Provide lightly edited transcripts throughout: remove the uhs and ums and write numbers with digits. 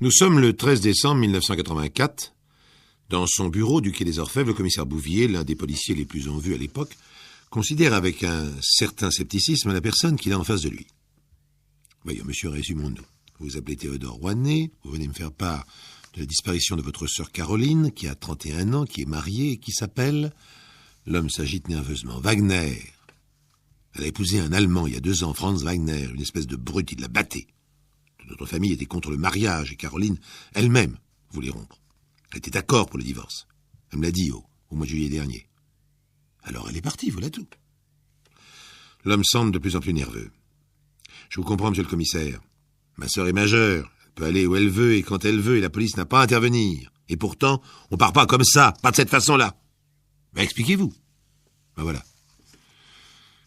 Nous sommes le 13 décembre 1984. Dans son bureau du quai des Orfèvres, le commissaire Bouvier, l'un des policiers les plus en vue à l'époque, considère avec un certain scepticisme la personne qu'il a en face de lui. Voyons, monsieur, résumons-nous. Vous vous appelez Théodore Rouanet, vous venez me faire part de la disparition de votre sœur Caroline, qui a 31 ans, qui est mariée et qui s'appelle... L'homme s'agite nerveusement. Wagner. Elle a épousé un Allemand il y a 2 ans, Franz Wagner, une espèce de brute, il l'a batté. Toute notre famille était contre le mariage et Caroline, elle-même, voulait rompre. Elle était d'accord pour le divorce. Elle me l'a dit au mois de juillet dernier. Alors elle est partie, voilà tout. L'homme semble de plus en plus nerveux. Je vous comprends, monsieur le commissaire. Ma sœur est majeure. Elle peut aller où elle veut et quand elle veut et la police n'a pas à intervenir. Et pourtant, on part pas comme ça, pas de cette façon-là. Ben, expliquez-vous. Ben voilà.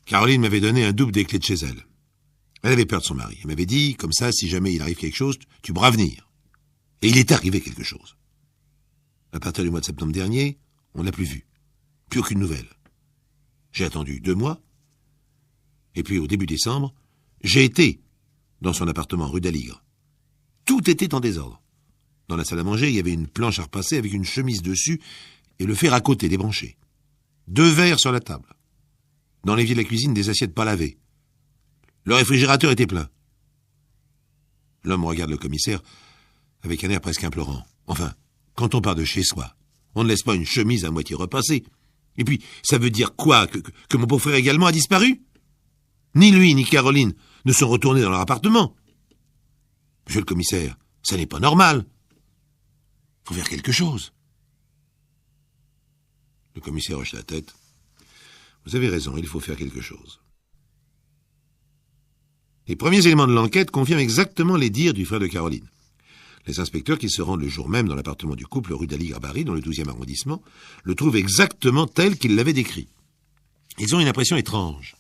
Caroline m'avait donné un double des clés de chez elle. Elle avait peur de son mari. Elle m'avait dit, comme ça, si jamais il arrive quelque chose, tu pourras venir. Et il est arrivé quelque chose. À partir du mois de septembre dernier, on l'a plus vu. Plus aucune nouvelle. J'ai attendu 2 mois. Et puis, au début décembre, j'ai été dans son appartement rue d'Aligre. Tout était en désordre. Dans la salle à manger, il y avait une planche à repasser avec une chemise dessus et le fer à côté débranché. 2 verres sur la table. Dans l'évier de la cuisine, des assiettes pas lavées. Le réfrigérateur était plein. L'homme regarde le commissaire avec un air presque implorant. Enfin, quand on part de chez soi, on ne laisse pas une chemise à moitié repassée. Et puis, ça veut dire quoi, que mon beau-frère également a disparu? Ni lui, ni Caroline ne sont retournés dans leur appartement. Monsieur le commissaire, ça n'est pas normal. Faut faire quelque chose. Le commissaire hoche la tête. Vous avez raison, il faut faire quelque chose. Les premiers éléments de l'enquête confirment exactement les dires du frère de Caroline. Les inspecteurs qui se rendent le jour même dans l'appartement du couple rue d'Aligre à Paris, dans le 12e arrondissement, le trouvent exactement tel qu'il l'avait décrit. Ils ont une impression étrange.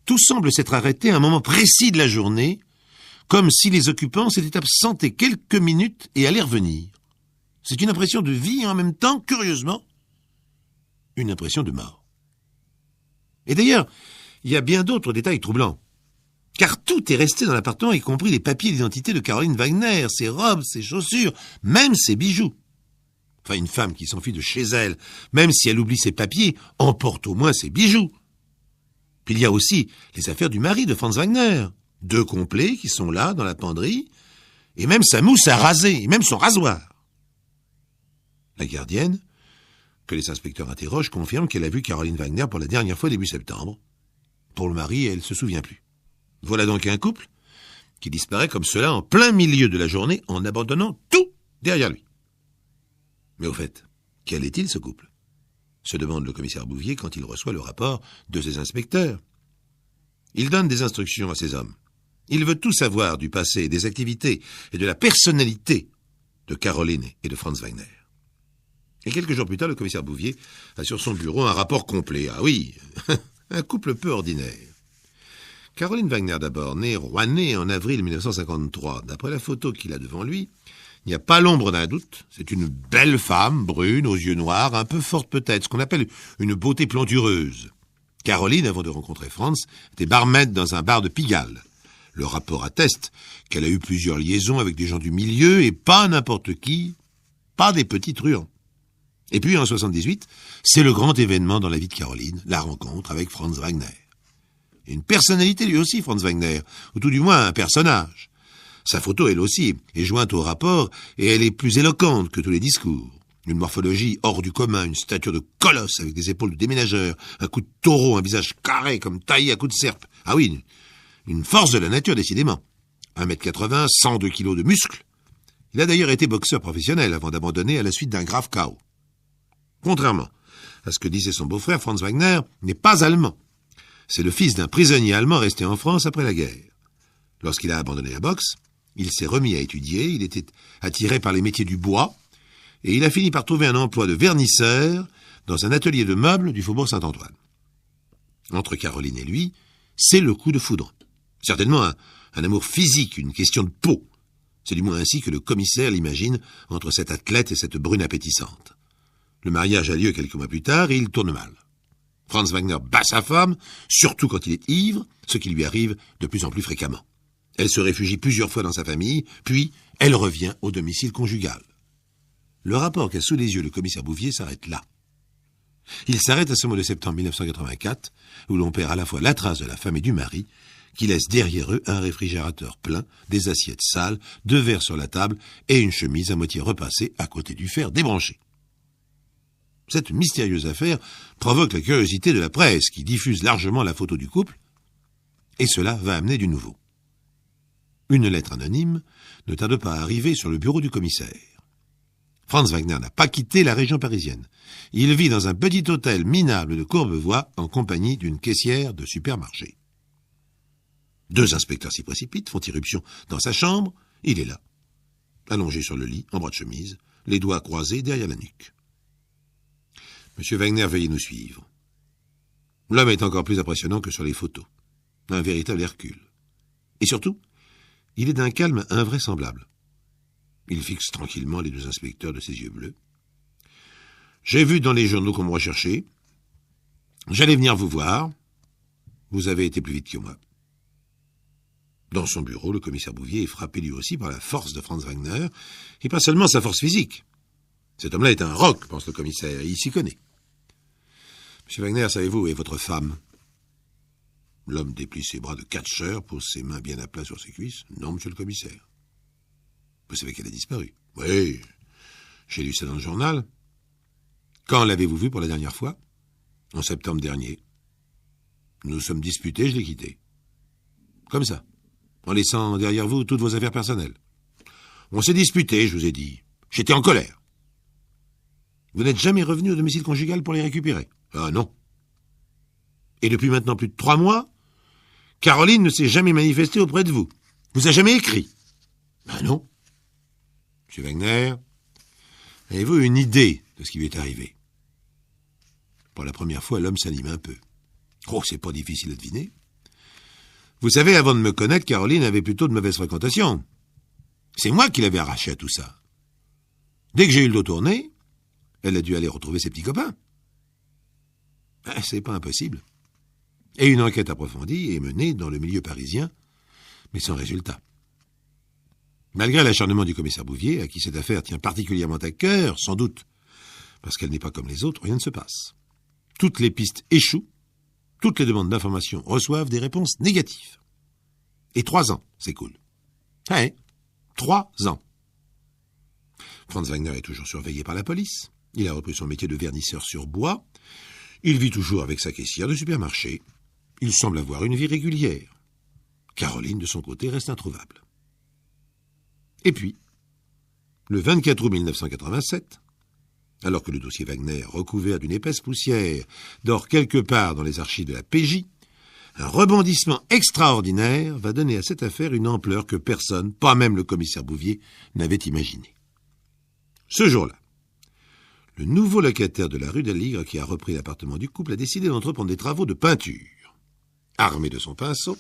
Tout semble s'être arrêté à un moment précis de la journée, comme si les occupants s'étaient absentés quelques minutes et allaient revenir. C'est une impression de vie et en même temps, curieusement, une impression de mort. Et d'ailleurs, il y a bien d'autres détails troublants. Car tout est resté dans l'appartement, y compris les papiers d'identité de Caroline Wagner, ses robes, ses chaussures, même ses bijoux. Enfin, une femme qui s'enfuit de chez elle, même si elle oublie ses papiers, emporte au moins ses bijoux. Puis il y a aussi les affaires du mari de Franz Wagner. 2 complets qui sont là, dans la penderie, et même sa mousse à raser, et même son rasoir. La gardienne, que les inspecteurs interrogent, confirme qu'elle a vu Caroline Wagner pour la dernière fois début septembre. Pour le mari, elle se souvient plus. Voilà donc un couple qui disparaît comme cela en plein milieu de la journée en abandonnant tout derrière lui. Mais au fait, quel est-il ce couple? Se demande le commissaire Bouvier quand il reçoit le rapport de ses inspecteurs. Il donne des instructions à ses hommes. Il veut tout savoir du passé, des activités et de la personnalité de Caroline et de Franz Wagner. Et quelques jours plus tard, le commissaire Bouvier a sur son bureau un rapport complet. Ah oui, un couple peu ordinaire. Caroline Wagner d'abord, née Rouanet en avril 1953. D'après la photo qu'il a devant lui, il n'y a pas l'ombre d'un doute. C'est une belle femme, brune, aux yeux noirs, un peu forte peut-être, ce qu'on appelle une beauté plantureuse. Caroline, avant de rencontrer Franz, était barmaid dans un bar de Pigalle. Le rapport atteste qu'elle a eu plusieurs liaisons avec des gens du milieu et pas n'importe qui, pas des petits truands. Et puis en 78, c'est le grand événement dans la vie de Caroline, la rencontre avec Franz Wagner. Une personnalité lui aussi, Franz Wagner, ou tout du moins un personnage. Sa photo, elle aussi, est jointe au rapport et elle est plus éloquente que tous les discours. Une morphologie hors du commun, une stature de colosse avec des épaules de déménageur, un cou de taureau, un visage carré comme taillé à coups de serpe. Ah oui, une force de la nature décidément. 1m80, 102 kilos de muscles. Il a d'ailleurs été boxeur professionnel avant d'abandonner à la suite d'un grave chaos. Contrairement à ce que disait son beau-frère, Franz Wagner n'est pas allemand. C'est le fils d'un prisonnier allemand resté en France après la guerre. Lorsqu'il a abandonné la boxe, il s'est remis à étudier, il était attiré par les métiers du bois, et il a fini par trouver un emploi de vernisseur dans un atelier de meubles du faubourg Saint-Antoine. Entre Caroline et lui, c'est le coup de foudre. Certainement un amour physique, une question de peau. C'est du moins ainsi que le commissaire l'imagine entre cet athlète et cette brune appétissante. Le mariage a lieu quelques mois plus tard et il tourne mal. Franz Wagner bat sa femme, surtout quand il est ivre, ce qui lui arrive de plus en plus fréquemment. Elle se réfugie plusieurs fois dans sa famille, puis elle revient au domicile conjugal. Le rapport qu'a sous les yeux le commissaire Bouvier s'arrête là. Il s'arrête à ce mois de septembre 1984, où l'on perd à la fois la trace de la femme et du mari, qui laissent derrière eux un réfrigérateur plein, des assiettes sales, 2 verres sur la table et une chemise à moitié repassée à côté du fer débranché. Cette mystérieuse affaire provoque la curiosité de la presse, qui diffuse largement la photo du couple, et cela va amener du nouveau. Une lettre anonyme ne tarde pas à arriver sur le bureau du commissaire. Franz Wagner n'a pas quitté la région parisienne. Il vit dans un petit hôtel minable de Courbevoie en compagnie d'une caissière de supermarché. 2 inspecteurs s'y précipitent, font irruption dans sa chambre. Il est là, allongé sur le lit, en bras de chemise, les doigts croisés derrière la nuque. Monsieur Wagner, veuillez nous suivre. L'homme est encore plus impressionnant que sur les photos. Un véritable Hercule. Et surtout, il est d'un calme invraisemblable. Il fixe tranquillement les 2 inspecteurs de ses yeux bleus. J'ai vu dans les journaux qu'on me recherchait. J'allais venir vous voir. Vous avez été plus vite que moi. Dans son bureau, le commissaire Bouvier est frappé lui aussi par la force de Franz Wagner, et pas seulement sa force physique. Cet homme-là est un roc, pense le commissaire, et il s'y connaît. Monsieur Wagner, savez-vous où est votre femme? L'homme déplie ses bras de catcheur, pose ses mains bien à plat sur ses cuisses. Non, monsieur le commissaire. Vous savez qu'elle a disparu? Oui, j'ai lu ça dans le journal. Quand l'avez-vous vue pour la dernière fois? En septembre dernier. Nous sommes disputés, je l'ai quittée. Comme ça, en laissant derrière vous toutes vos affaires personnelles. On s'est disputés, je vous ai dit. J'étais en colère. Vous n'êtes jamais revenu au domicile conjugal pour les récupérer? Ah non. Et depuis maintenant plus de 3 mois, Caroline ne s'est jamais manifestée auprès de vous. Vous a jamais écrit? Ah non. Monsieur Wagner, avez-vous une idée de ce qui lui est arrivé? Pour la première fois, l'homme s'anime un peu. Oh, c'est pas difficile à deviner. Vous savez, avant de me connaître, Caroline avait plutôt de mauvaises fréquentations. C'est moi qui l'avais arrachée à tout ça. Dès que j'ai eu le dos tourné, elle a dû aller retrouver ses petits copains. C'est pas impossible. Et une enquête approfondie est menée dans le milieu parisien, mais sans résultat. Malgré l'acharnement du commissaire Bouvier, à qui cette affaire tient particulièrement à cœur, sans doute parce qu'elle n'est pas comme les autres, rien ne se passe. Toutes les pistes échouent, toutes les demandes d'information reçoivent des réponses négatives. Et 3 ans s'écoulent. 3 ans. Franz Wagner est toujours surveillé par la police. Il a repris son métier de vernisseur sur bois. Il vit toujours avec sa caissière de supermarché. Il semble avoir une vie régulière. Caroline, de son côté, reste introuvable. Et puis, le 24 août 1987, alors que le dossier Wagner, recouvert d'une épaisse poussière, dort quelque part dans les archives de la PJ, un rebondissement extraordinaire va donner à cette affaire une ampleur que personne, pas même le commissaire Bouvier, n'avait imaginée. Ce jour-là, le nouveau locataire de la rue d'Aligre, qui a repris l'appartement du couple, a décidé d'entreprendre des travaux de peinture. Armé de son pinceau,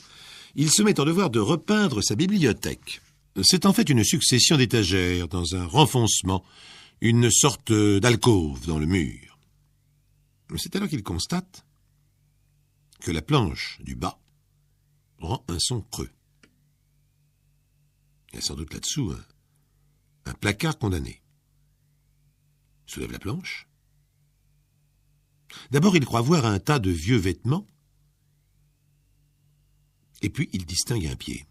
il se met en devoir de repeindre sa bibliothèque. C'est en fait une succession d'étagères dans un renfoncement, une sorte d'alcôve dans le mur. C'est alors qu'il constate que la planche du bas rend un son creux. Il y a sans doute là-dessous un placard condamné. Il soulève la planche. D'abord, il croit voir un tas de vieux vêtements, et puis il distingue un pied.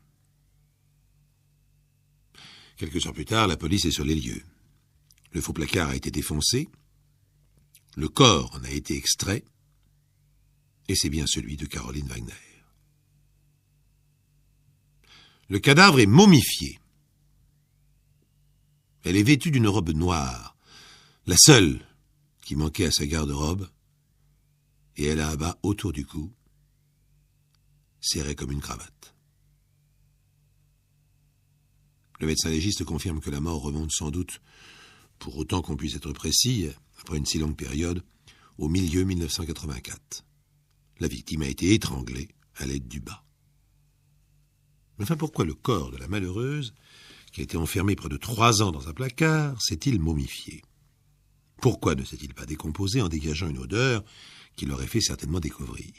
Quelques heures plus tard, la police est sur les lieux. Le faux placard a été défoncé, le corps en a été extrait, et c'est bien celui de Caroline Wagner. Le cadavre est momifié. Elle est vêtue d'une robe noire, la seule qui manquait à sa garde-robe, et elle a un bas autour du cou, serré comme une cravate. Le médecin légiste confirme que la mort remonte sans doute, pour autant qu'on puisse être précis, après une si longue période, au milieu 1984. La victime a été étranglée à l'aide du bas. Mais enfin, pourquoi le corps de la malheureuse, qui a été enfermé près de 3 ans dans un placard, s'est-il momifié? Pourquoi ne s'est-il pas décomposé en dégageant une odeur qui l'aurait fait certainement découvrir?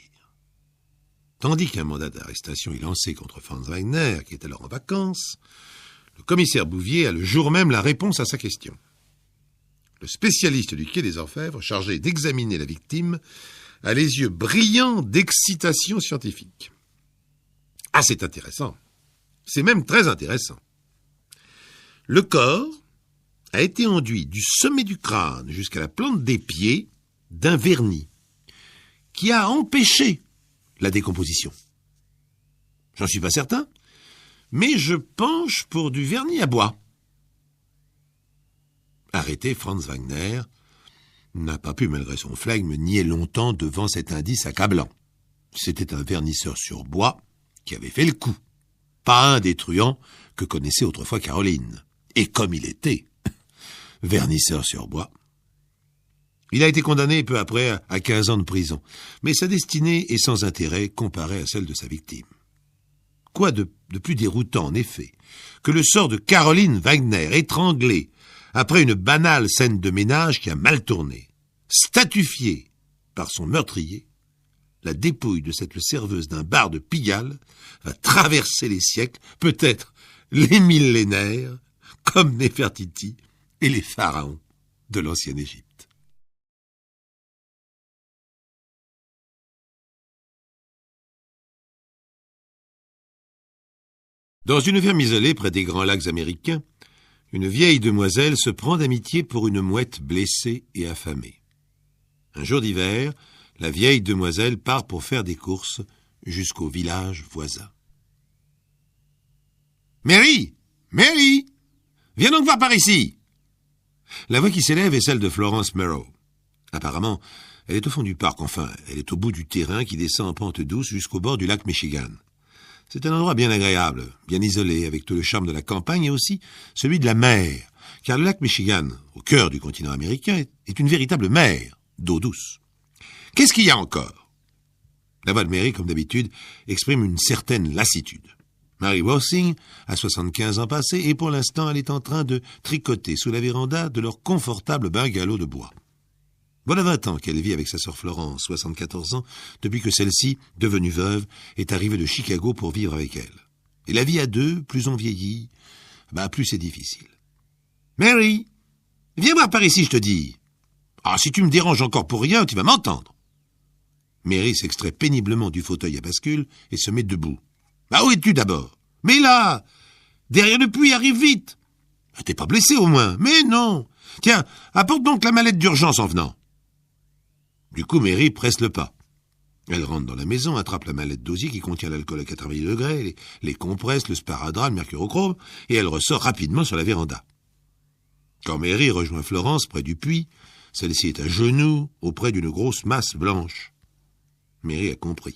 Tandis qu'un mandat d'arrestation est lancé contre Franz Wagner, qui est alors en vacances, le commissaire Bouvier a le jour même la réponse à sa question. Le spécialiste du quai des Orfèvres, chargé d'examiner la victime, a les yeux brillants d'excitation scientifique. Ah, c'est intéressant. C'est même très intéressant. Le corps a été enduit du sommet du crâne jusqu'à la plante des pieds d'un vernis qui a empêché la décomposition. J'en suis pas certain, mais je penche pour du vernis à bois. Arrêté, Franz Wagner n'a pas pu, malgré son flegme, nier longtemps devant cet indice accablant. C'était un vernisseur sur bois qui avait fait le coup. Pas un des truands que connaissait autrefois Caroline. Et comme il était vernisseur sur bois. Il a été condamné peu après à 15 ans de prison, mais sa destinée est sans intérêt comparée à celle de sa victime. Quoi de plus déroutant, en effet, que le sort de Caroline Wagner, étranglée après une banale scène de ménage qui a mal tourné, statufiée par son meurtrier, la dépouille de cette serveuse d'un bar de Pigalle va traverser les siècles, peut-être les millénaires, comme Néfertiti et les pharaons de l'ancienne Égypte. Dans une ferme isolée près des grands lacs américains, une vieille demoiselle se prend d'amitié pour une mouette blessée et affamée. Un jour d'hiver, la vieille demoiselle part pour faire des courses jusqu'au village voisin. « Mary! Mary! Viens donc voir par ici !» La voix qui s'élève est celle de Florence Merrow. Apparemment, elle est au fond du parc, enfin, elle est au bout du terrain qui descend en pente douce jusqu'au bord du lac Michigan. C'est un endroit bien agréable, bien isolé, avec tout le charme de la campagne et aussi celui de la mer, car le lac Michigan, au cœur du continent américain, est une véritable mer d'eau douce. Qu'est-ce qu'il y a encore? La voix de Mary, comme d'habitude, exprime une certaine lassitude. Mary Worsing a 75 ans passés et pour l'instant elle est en train de tricoter sous la véranda de leur confortable bungalow de bois. Voilà 20 ans qu'elle vit avec sa sœur Florence, 74 ans, depuis que celle-ci, devenue veuve, est arrivée de Chicago pour vivre avec elle. Et la vie à deux, plus on vieillit, plus c'est difficile. « Mary, viens voir par ici, je te dis. Ah, si tu me déranges encore pour rien, tu vas m'entendre. » Mary s'extrait péniblement du fauteuil à bascule et se met debout. « Où es-tu d'abord? Mais là, derrière le puits, arrive vite. T'es pas blessé au moins? Mais non. Tiens, apporte donc la mallette d'urgence en venant. » Du coup, Mary presse le pas. Elle rentre dans la maison, attrape la mallette d'osier qui contient l'alcool à 80 degrés, les compresses, le sparadrap, le mercurochrome, et elle ressort rapidement sur la véranda. Quand Mary rejoint Florence près du puits, celle-ci est à genoux, auprès d'une grosse masse blanche. Mary a compris.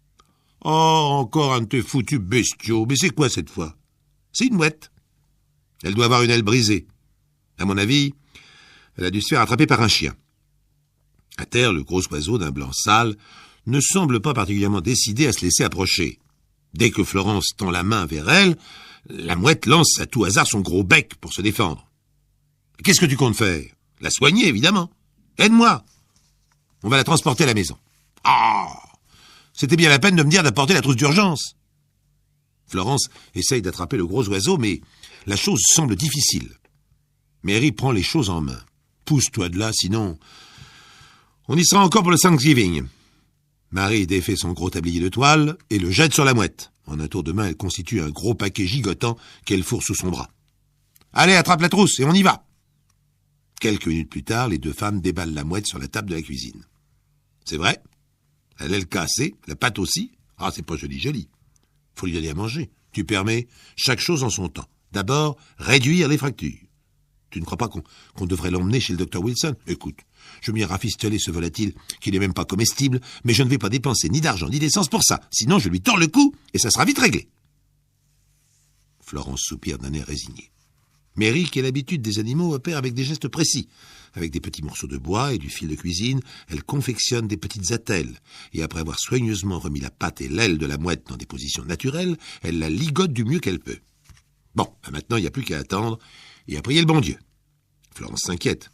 « Oh, encore un de tes foutus bestiaux. Mais c'est quoi cette fois? C'est une mouette. Elle doit avoir une aile brisée. À mon avis, elle a dû se faire attraper par un chien. » À terre, le gros oiseau d'un blanc sale ne semble pas particulièrement décidé à se laisser approcher. Dès que Florence tend la main vers elle, la mouette lance à tout hasard son gros bec pour se défendre. « Qu'est-ce que tu comptes faire? La soigner, évidemment. Aide-moi. On va la transporter à la maison. »« Ah! C'était bien la peine de me dire d'apporter la trousse d'urgence. » Florence essaye d'attraper le gros oiseau, mais la chose semble difficile. Mary prend les choses en main. « Pousse-toi de là, sinon... on y sera encore pour le Thanksgiving. » Mary défait son gros tablier de toile et le jette sur la mouette. En un tour de main, elle constitue un gros paquet gigotant qu'elle fourre sous son bras. « Allez, attrape la trousse et on y va !» Quelques minutes plus tard, les deux femmes déballent la mouette sur la table de la cuisine. C'est vrai, elle a le cassé, la pâte aussi. Ah, c'est pas joli. Faut lui donner à manger. Tu permets chaque chose en son temps. D'abord, réduire les fractures. Tu ne crois pas qu'on devrait l'emmener chez le Dr Wilson? Écoute, je m'y ai rafistolé ce volatile qui n'est même pas comestible, mais je ne vais pas dépenser ni d'argent ni d'essence pour ça. Sinon, je lui tords le cou et ça sera vite réglé. Florence soupire d'un air résigné. Mary, qui a l'habitude des animaux, opère avec des gestes précis. Avec des petits morceaux de bois et du fil de cuisine, elle confectionne des petites attelles. Et après avoir soigneusement remis la patte et l'aile de la mouette dans des positions naturelles, elle la ligote du mieux qu'elle peut. Bon, maintenant, il n'y a plus qu'à attendre et à prier le bon Dieu. Florence s'inquiète.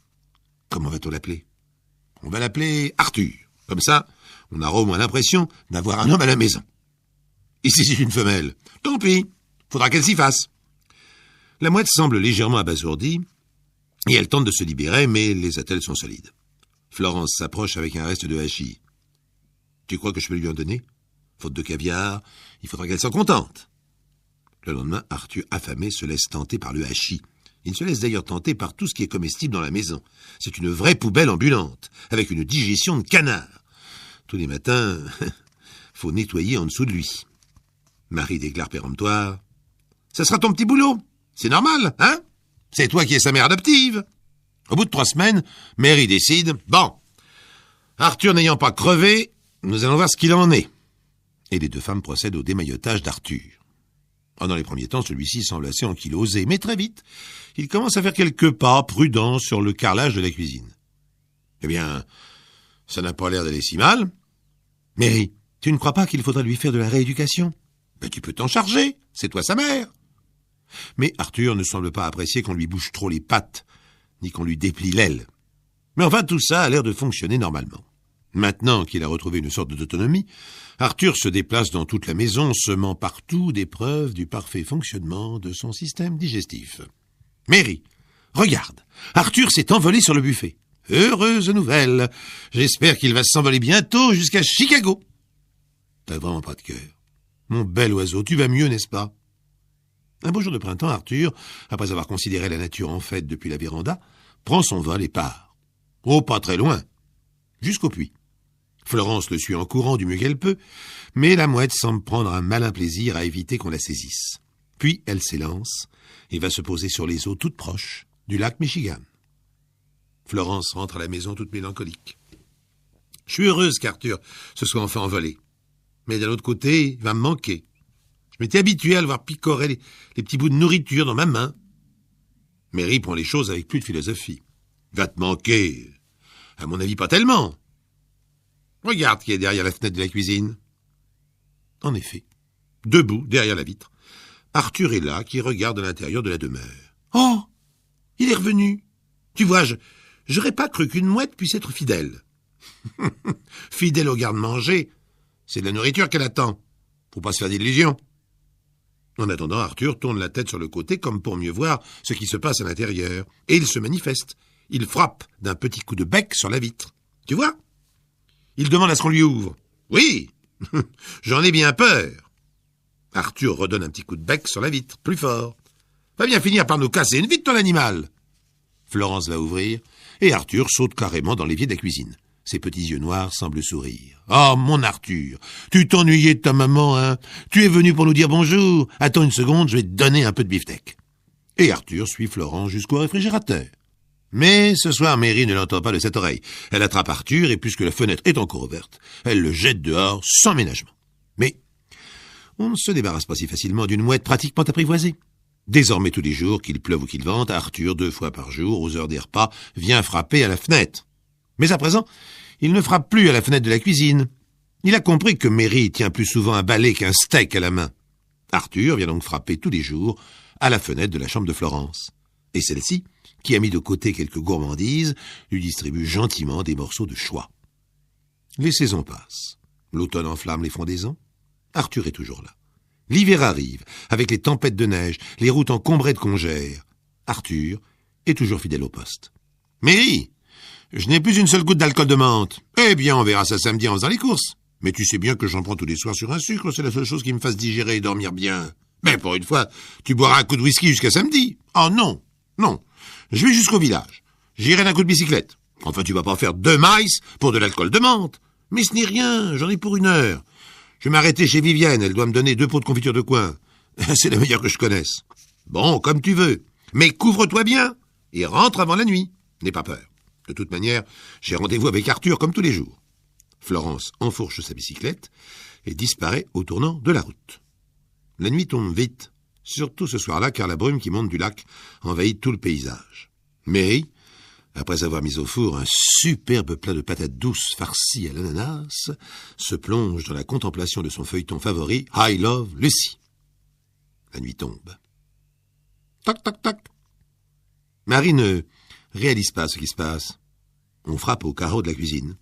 Comment va-t-on l'appeler? On va l'appeler Arthur. Comme ça, on aura au moins l'impression d'avoir un homme à la maison. Ici, c'est une femelle. Tant pis, faudra qu'elle s'y fasse. La mouette semble légèrement abasourdie, et elle tente de se libérer, mais les attelles sont solides. Florence s'approche avec un reste de hachis. Tu crois que je peux lui en donner? Faute de caviar, il faudra qu'elle soit contente. Le lendemain, Arthur, affamé, se laisse tenter par le hachis. Il se laisse d'ailleurs tenter par tout ce qui est comestible dans la maison. C'est une vraie poubelle ambulante, avec une digestion de canard. Tous les matins, faut nettoyer en dessous de lui. Marie déclare péremptoire. Ça sera ton petit boulot. C'est normal, hein? C'est toi qui es sa mère adoptive. Au bout de 3 semaines, Mary décide. Bon, Arthur n'ayant pas crevé, nous allons voir ce qu'il en est. Et les 2 femmes procèdent au démaillotage d'Arthur. Dans les premiers temps, celui-ci semble assez ankylosé, mais très vite, il commence à faire quelques pas prudents sur le carrelage de la cuisine. Eh bien, ça n'a pas l'air d'aller si mal. Mary, tu ne crois pas qu'il faudrait lui faire de la rééducation? Ben, tu peux t'en charger, c'est toi sa mère. Mais Arthur ne semble pas apprécier qu'on lui bouge trop les pattes, ni qu'on lui déplie l'aile. Mais enfin, tout ça a l'air de fonctionner normalement. Maintenant qu'il a retrouvé une sorte d'autonomie, Arthur se déplace dans toute la maison, semant partout des preuves du parfait fonctionnement de son système digestif. Mary, regarde, Arthur s'est envolé sur le buffet. Heureuse nouvelle, j'espère qu'il va s'envoler bientôt jusqu'à Chicago. T'as vraiment pas de cœur. Mon bel oiseau, tu vas mieux, n'est-ce pas? Un beau jour de printemps, Arthur, après avoir considéré la nature en fête depuis la véranda, prend son vol et part. Oh, pas très loin. Jusqu'au puits. Florence le suit en courant du mieux qu'elle peut, mais la mouette semble prendre un malin plaisir à éviter qu'on la saisisse. Puis elle s'élance et va se poser sur les eaux toutes proches du lac Michigan. Florence rentre à la maison toute mélancolique. Je suis heureuse qu'Arthur se soit enfin envolé. Mais d'un autre côté, il va me manquer. Je m'étais habitué à le voir picorer les petits bouts de nourriture dans ma main. Mary prend les choses avec plus de philosophie. Va te manquer. À mon avis, pas tellement. Regarde qui est derrière la fenêtre de la cuisine. En effet, debout, derrière la vitre, Arthur est là, qui regarde à l'intérieur de la demeure. Oh, il est revenu. Tu vois, j'aurais pas cru qu'une mouette puisse être fidèle. Fidèle au garde-manger, c'est de la nourriture qu'elle attend. Faut pas se faire d'illusions. En attendant, Arthur tourne la tête sur le côté comme pour mieux voir ce qui se passe à l'intérieur. Et il se manifeste. Il frappe d'un petit coup de bec sur la vitre. Tu vois? Il demande à ce qu'on lui ouvre. Oui, j'en ai bien peur. Arthur redonne un petit coup de bec sur la vitre, plus fort. Va bien finir par nous casser une vitre, ton animal. Florence va ouvrir, et Arthur saute carrément dans l'évier de la cuisine. Ses petits yeux noirs semblent sourire. « Oh, mon Arthur, tu t'ennuyais de ta maman, hein? Tu es venu pour nous dire bonjour. Attends une seconde, je vais te donner un peu de beefsteak. » Et Arthur suit Florence jusqu'au réfrigérateur. Mais ce soir, Mary ne l'entend pas de cette oreille. Elle attrape Arthur, et puisque la fenêtre est encore ouverte, elle le jette dehors sans ménagement. Mais on ne se débarrasse pas si facilement d'une mouette pratiquement apprivoisée. Désormais, tous les jours, qu'il pleuve ou qu'il vente, Arthur, 2 fois par jour, aux heures des repas, vient frapper à la fenêtre. Mais à présent, il ne frappe plus à la fenêtre de la cuisine. Il a compris que Mary tient plus souvent un balai qu'un steak à la main. Arthur vient donc frapper tous les jours à la fenêtre de la chambre de Florence. Et celle-ci, qui a mis de côté quelques gourmandises, lui distribue gentiment des morceaux de choix. Les saisons passent. L'automne enflamme les frondaisons. Arthur est toujours là. L'hiver arrive, avec les tempêtes de neige, les routes encombrées de congères. Arthur est toujours fidèle au poste. « Mary, je n'ai plus une seule goutte d'alcool de menthe. Eh bien, on verra ça samedi en faisant les courses. Mais tu sais bien que j'en prends tous les soirs sur un sucre, c'est la seule chose qui me fasse digérer et dormir bien. Mais pour une fois, tu boiras un coup de whisky jusqu'à samedi. Oh non, non. Je vais jusqu'au village. J'irai d'un coup de bicyclette. Enfin, tu vas pas faire 2 maïs pour de l'alcool de menthe. Mais ce n'est rien, j'en ai pour 1 heure. Je vais m'arrêter chez Vivienne, elle doit me donner 2 pots de confiture de coin. C'est la meilleure que je connaisse. Bon, comme tu veux. Mais couvre-toi bien et rentre avant la nuit. N'aie pas peur. De toute manière, j'ai rendez-vous avec Arthur comme tous les jours. Florence enfourche sa bicyclette et disparaît au tournant de la route. La nuit tombe vite, surtout ce soir-là, car la brume qui monte du lac envahit tout le paysage. Mary, après avoir mis au four un superbe plat de patates douces farcies à l'ananas, se plonge dans la contemplation de son feuilleton favori, I Love Lucy. La nuit tombe. Toc, toc, toc. Marie ne réalise pas ce qui se passe. On frappe au carreau de la cuisine.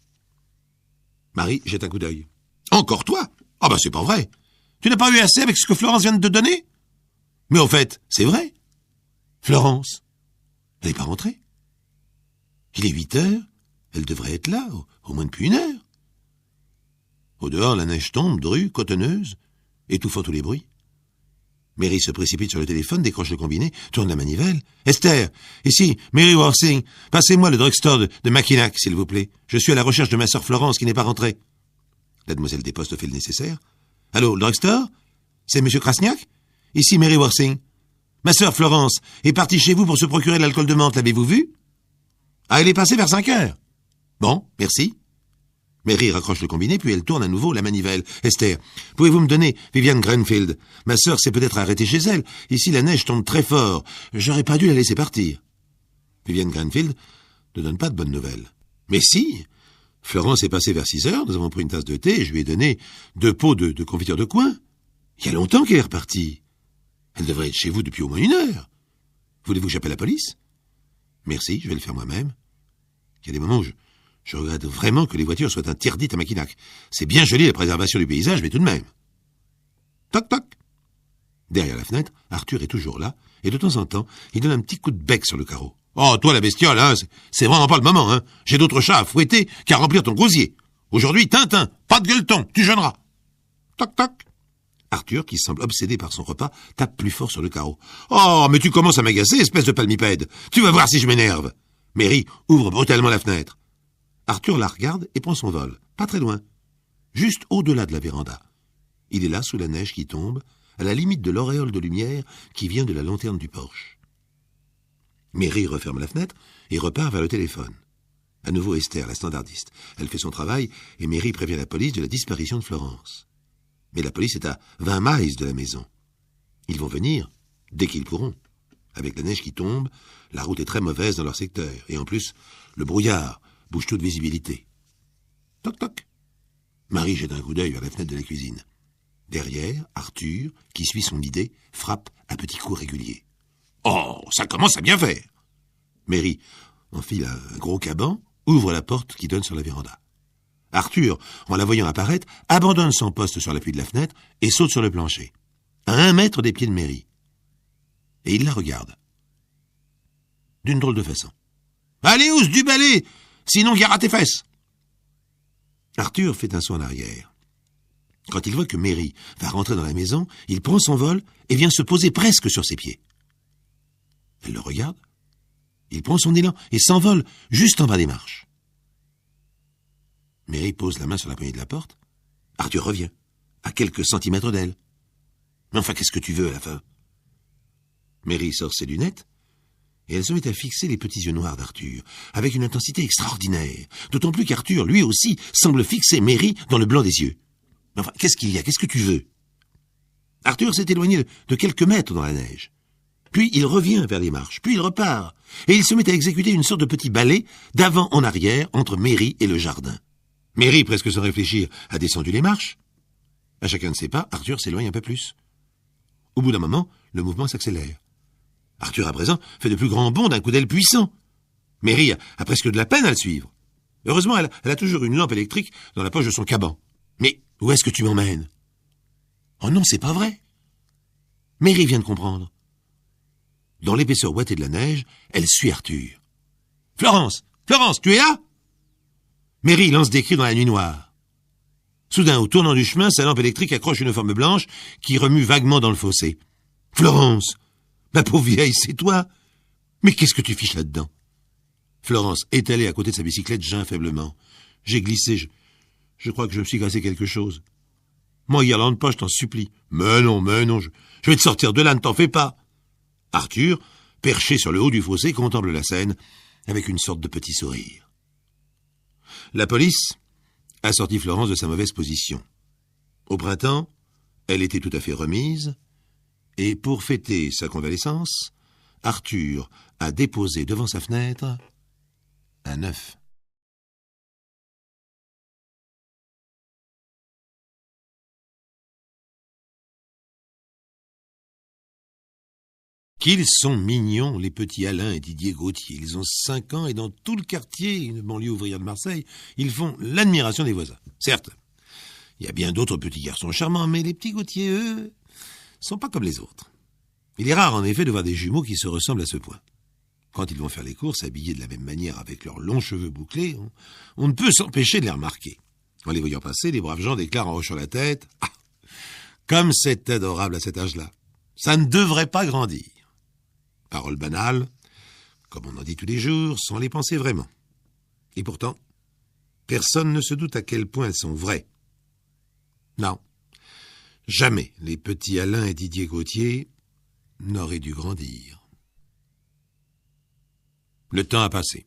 Marie jette un coup d'œil. « Encore toi? Ah ben c'est pas vrai. Tu n'as pas eu assez avec ce que Florence vient de te donner? Mais au fait, c'est vrai. Florence, elle n'est pas rentrée. Il est 8 heures, elle devrait être là, au moins depuis 1 heure. Au dehors, la neige tombe, drue, cotonneuse, étouffant tous les bruits. Mary se précipite sur le téléphone, décroche le combiné, tourne la manivelle. « Esther, ici, Mary Worsing, passez-moi le drugstore de Mackinac, s'il vous plaît. Je suis à la recherche de ma sœur Florence qui n'est pas rentrée. » La demoiselle des postes fait le nécessaire. « Allô, le drugstore? C'est M. Krasniak? Ici, Mary Worsing. Ma sœur Florence est partie chez vous pour se procurer de l'alcool de menthe, l'avez-vous vu? Ah, elle est passée vers 5 heures. Bon, merci. » Mary raccroche le combiné, puis elle tourne à nouveau la manivelle. « Esther, pouvez-vous me donner Viviane Grenfield? Ma sœur s'est peut-être arrêtée chez elle. Ici, la neige tombe très fort. J'aurais pas dû la laisser partir. » Viviane Grenfield ne donne pas de bonnes nouvelles. « Mais si! Florence est passée vers 6 heures, nous avons pris une tasse de thé et je lui ai donné 2 pots de confiture de coin. Il y a longtemps qu'elle est repartie. Elle devrait être chez vous depuis au moins 1 heure. Voulez-vous que j'appelle la police? » « Merci, je vais le faire moi-même. Il y a des moments où je regrette vraiment que les voitures soient interdites à Mackinac. C'est bien joli la préservation du paysage, mais tout de même. Toc toc. Derrière la fenêtre, Arthur est toujours là, et de temps en temps, il donne un petit coup de bec sur le carreau. « Oh, toi la bestiole, hein, c'est vraiment pas le moment, hein. J'ai d'autres chats à fouetter qu'à remplir ton gosier. Aujourd'hui, Tintin, pas de gueuleton, tu jeûneras. » Toc toc. Arthur, qui semble obsédé par son repas, tape plus fort sur le carreau. « Oh, mais tu commences à m'agacer, espèce de palmipède. Tu vas voir si je m'énerve. » Mary ouvre brutalement la fenêtre. Arthur la regarde et prend son vol, pas très loin, juste au-delà de la véranda. Il est là, sous la neige qui tombe, à la limite de l'auréole de lumière qui vient de la lanterne du porche. Mary referme la fenêtre et repart vers le téléphone. À nouveau Esther, la standardiste. Elle fait son travail et Mary prévient la police de la disparition de Florence. Mais la police est à 20 miles de la maison. Ils vont venir dès qu'ils pourront. Avec la neige qui tombe, la route est très mauvaise dans leur secteur. Et en plus, le brouillard bouge toute visibilité. Toc toc. Marie jette un coup d'œil vers la fenêtre de la cuisine. Derrière, Arthur, qui suit son idée, frappe à petits coups réguliers. Oh, ça commence à bien faire. Mary enfile un gros caban, ouvre la porte qui donne sur la véranda. Arthur, en la voyant apparaître, abandonne son poste sur l'appui de la fenêtre et saute sur le plancher, à 1 mètre des pieds de Mary. Et il la regarde. D'une drôle de façon. « Allez, ous du balai, sinon gare à tes fesses !» Arthur fait un saut en arrière. Quand il voit que Mary va rentrer dans la maison, il prend son vol et vient se poser presque sur ses pieds. Elle le regarde, il prend son élan et s'envole juste en bas des marches. Mary pose la main sur la poignée de la porte. Arthur revient, à quelques centimètres d'elle. Mais enfin, qu'est-ce que tu veux à la fin? Mary sort ses lunettes, et elle se met à fixer les petits yeux noirs d'Arthur, avec une intensité extraordinaire, d'autant plus qu'Arthur, lui aussi, semble fixer Mary dans le blanc des yeux. Mais enfin, qu'est-ce qu'il y a? Qu'est-ce que tu veux? Arthur s'est éloigné de quelques mètres dans la neige. Puis il revient vers les marches, puis il repart, et il se met à exécuter une sorte de petit ballet d'avant en arrière entre Mary et le jardin. Mary, presque sans réfléchir, a descendu les marches. À chacun de ses pas, Arthur s'éloigne un peu plus. Au bout d'un moment, le mouvement s'accélère. Arthur, à présent, fait de plus grands bonds d'un coup d'aile puissant. Mary a presque de la peine à le suivre. Heureusement, elle a toujours une lampe électrique dans la poche de son caban. Mais où est-ce que tu m'emmènes? Oh non, c'est pas vrai. Mary vient de comprendre. Dans l'épaisseur ouatée de la neige, elle suit Arthur. « Florence! Florence, tu es là ?» Mary lance des cris dans la nuit noire. Soudain, au tournant du chemin, sa lampe électrique accroche une forme blanche qui remue vaguement dans le fossé. « Florence! Ma pauvre vieille, c'est toi! Mais qu'est-ce que tu fiches là-dedans ?» Florence, étalée à côté de sa bicyclette, geint faiblement. « J'ai glissé, je crois que je me suis cassé quelque chose. »« Moi, Irlande pas, je t'en supplie. »« Mais non, je vais te sortir de là, ne t'en fais pas. » Arthur, perché sur le haut du fossé, contemple la scène avec une sorte de petit sourire. La police a sorti Florence de sa mauvaise position. Au printemps, elle était tout à fait remise, et pour fêter sa convalescence, Arthur a déposé devant sa fenêtre un œuf. Qu'ils sont mignons, les petits Alain et Didier Gauthier. Ils ont 5 ans et dans tout le quartier, une banlieue ouvrière de Marseille, ils font l'admiration des voisins. Certes, Il y a bien d'autres petits garçons charmants, mais les petits Gauthier, eux, sont pas comme les autres. Il est rare, en effet, de voir des jumeaux qui se ressemblent à ce point. Quand ils vont faire les courses, habillés de la même manière avec leurs longs cheveux bouclés, on ne peut s'empêcher de les remarquer. En les voyant passer, les braves gens déclarent en hochant la tête « Ah, comme c'est adorable à cet âge-là. Ça ne devrait pas grandir. » Paroles banales, comme on en dit tous les jours, sans les penser vraiment. Et pourtant, personne ne se doute à quel point elles sont vraies. Non, jamais les petits Alain et Didier Gauthier n'auraient dû grandir. Le temps a passé.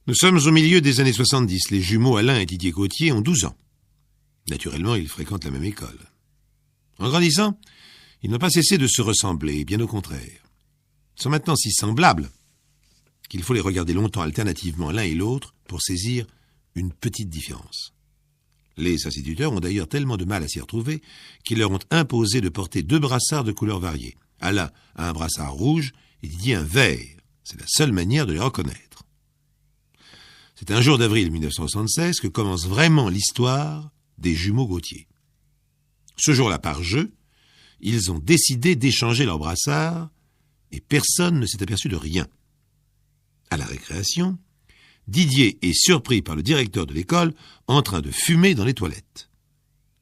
Nous sommes au milieu des années 70. Les jumeaux Alain et Didier Gauthier ont 12 ans. Naturellement, ils fréquentent la même école. En grandissant, ils n'ont pas cessé de se ressembler, bien au contraire. Ils sont maintenant si semblables qu'il faut les regarder longtemps alternativement l'un et l'autre pour saisir une petite différence. Les instituteurs ont d'ailleurs tellement de mal à s'y retrouver qu'ils leur ont imposé de porter 2 brassards de couleurs variées. Alain a un brassard rouge et Didier un vert. C'est la seule manière de les reconnaître. C'est un jour d'avril 1976 que commence vraiment l'histoire des jumeaux Gauthier. Ce jour-là, par jeu, ils ont décidé d'échanger leurs brassards et personne ne s'est aperçu de rien. À la récréation, Didier est surpris par le directeur de l'école en train de fumer dans les toilettes.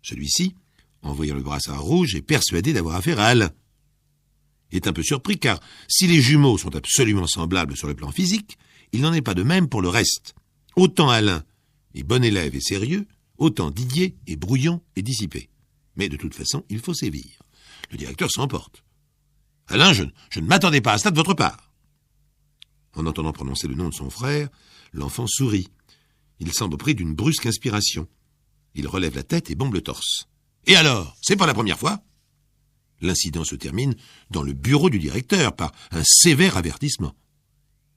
Celui-ci, en voyant le brassard rouge, est persuadé d'avoir affaire à Alain. Il est un peu surpris car si les jumeaux sont absolument semblables sur le plan physique, il n'en est pas de même pour le reste. Autant Alain est bon élève et sérieux, autant Didier est brouillon et dissipé. Mais de toute façon, il faut sévir. Le directeur s'emporte. « Alain, je ne m'attendais pas à cela de votre part. » En entendant prononcer le nom de son frère, l'enfant sourit. Il semble pris d'une brusque inspiration. Il relève la tête et bombe le torse. « Et alors, c'est pas la première fois ?» L'incident se termine dans le bureau du directeur par un sévère avertissement.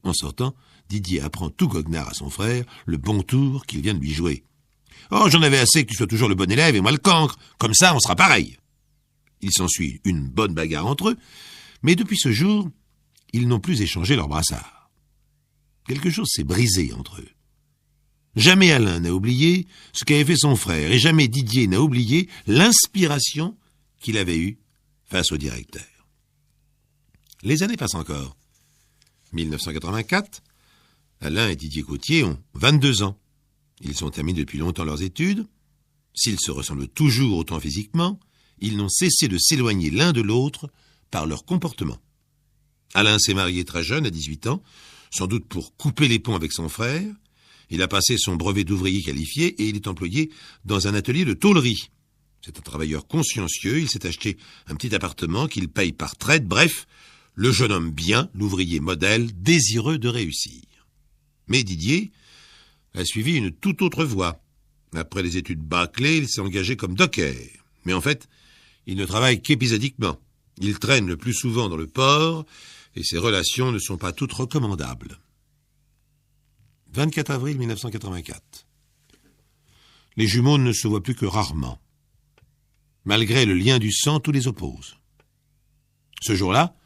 En sortant, Didier apprend tout goguenard à son frère le bon tour qu'il vient de lui jouer. « Oh, j'en avais assez que tu sois toujours le bon élève et moi le cancre. Comme ça, on sera pareil. » Il s'ensuit une bonne bagarre entre eux, mais depuis ce jour, ils n'ont plus échangé leurs brassards. Quelque chose s'est brisé entre eux. Jamais Alain n'a oublié ce qu'avait fait son frère, et jamais Didier n'a oublié l'inspiration qu'il avait eue face au directeur. Les années passent encore. 1984, Alain et Didier Gauthier ont 22 ans. Ils ont terminé depuis longtemps leurs études. S'ils se ressemblent toujours autant physiquement, ils n'ont cessé de s'éloigner l'un de l'autre par leur comportement. Alain s'est marié très jeune, à 18 ans, sans doute pour couper les ponts avec son frère. Il a passé son brevet d'ouvrier qualifié et il est employé dans un atelier de tôlerie. C'est un travailleur consciencieux, il s'est acheté un petit appartement qu'il paye par traite. Bref, le jeune homme bien, l'ouvrier modèle, désireux de réussir. Mais Didier a suivi une toute autre voie. Après les études bâclées, il s'est engagé comme docker. Mais en fait, il ne travaille qu'épisodiquement. Il traîne le plus souvent dans le port et ses relations ne sont pas toutes recommandables. 24 avril 1984. Les jumeaux ne se voient plus que rarement. Malgré le lien du sang, tout les oppose. Ce jour-là,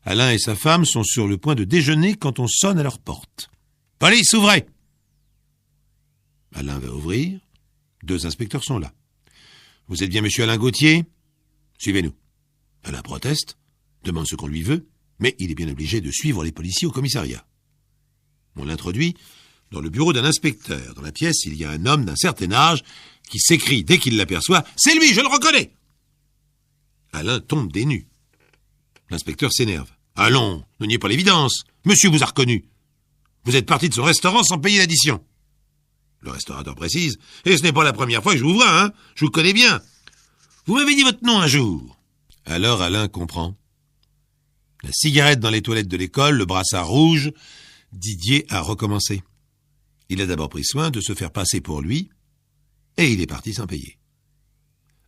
Alain et sa femme sont sur le point de déjeuner quand on sonne à leur porte. « Police, ouvrez !» Alain va ouvrir. 2 inspecteurs sont là. « Vous êtes bien monsieur Alain Gauthier ? Suivez-nous. » Alain proteste, demande ce qu'on lui veut, mais il est bien obligé de suivre les policiers au commissariat. On l'introduit dans le bureau d'un inspecteur. Dans la pièce, il y a un homme d'un certain âge qui s'écrie dès qu'il l'aperçoit « C'est lui, je le reconnais !» Alain tombe des nues. L'inspecteur s'énerve. « Allons, ne niez pas l'évidence. Monsieur vous a reconnu. Vous êtes parti de son restaurant sans payer l'addition. » Le restaurateur précise « Et ce n'est pas la première fois que je vous vois, hein. Je vous connais bien. Vous m'avez dit votre nom un jour. » Alors Alain comprend. La cigarette dans les toilettes de l'école, le brassard rouge, Didier a recommencé. Il a d'abord pris soin de se faire passer pour lui, et il est parti sans payer.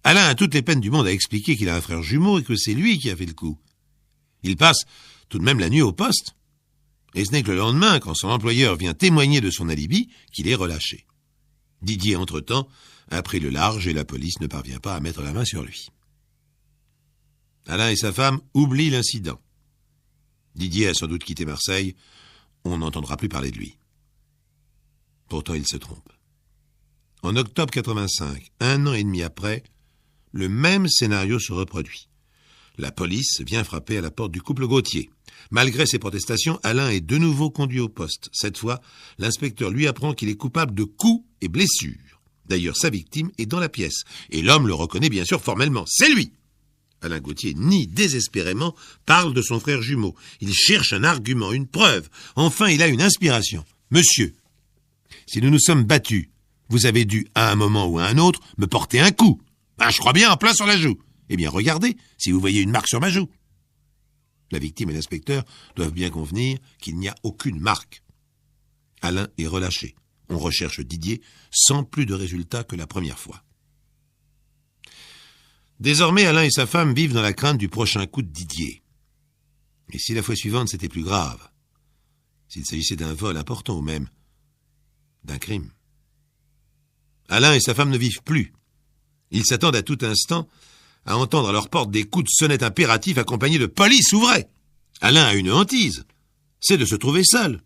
Alain a toutes les peines du monde à expliquer qu'il a un frère jumeau et que c'est lui qui a fait le coup. Il passe tout de même la nuit au poste, et ce n'est que le lendemain, quand son employeur vient témoigner de son alibi, qu'il est relâché. Didier, entre-temps, a pris le large et la police ne parvient pas à mettre la main sur lui. Alain et sa femme oublient l'incident. Didier a sans doute quitté Marseille, on n'entendra plus parler de lui. Pourtant, il se trompe. En octobre 85, 1 an et demi après, le même scénario se reproduit. La police vient frapper à la porte du couple Gauthier. Malgré ses protestations, Alain est de nouveau conduit au poste. Cette fois, l'inspecteur lui apprend qu'il est coupable de coups et blessures. D'ailleurs, sa victime est dans la pièce. Et l'homme le reconnaît bien sûr formellement. C'est lui! Alain Gauthier nie désespérément, parle de son frère jumeau. Il cherche un argument, une preuve. Enfin, il a une inspiration. Monsieur, si nous nous sommes battus, vous avez dû, à un moment ou à un autre, me porter un coup. Je crois bien, en plein sur la joue. Eh bien, regardez, si vous voyez une marque sur ma joue. La victime et l'inspecteur doivent bien convenir qu'il n'y a aucune marque. Alain est relâché. On recherche Didier sans plus de résultats que la première fois. Désormais, Alain et sa femme vivent dans la crainte du prochain coup de Didier. Et si la fois suivante c'était plus grave, s'il s'agissait d'un vol important ou même d'un crime. Alain et sa femme ne vivent plus. Ils s'attendent à tout instant à entendre à leur porte des coups de sonnette impératifs accompagnés de police ouvrée. Alain a une hantise, c'est de se trouver seul.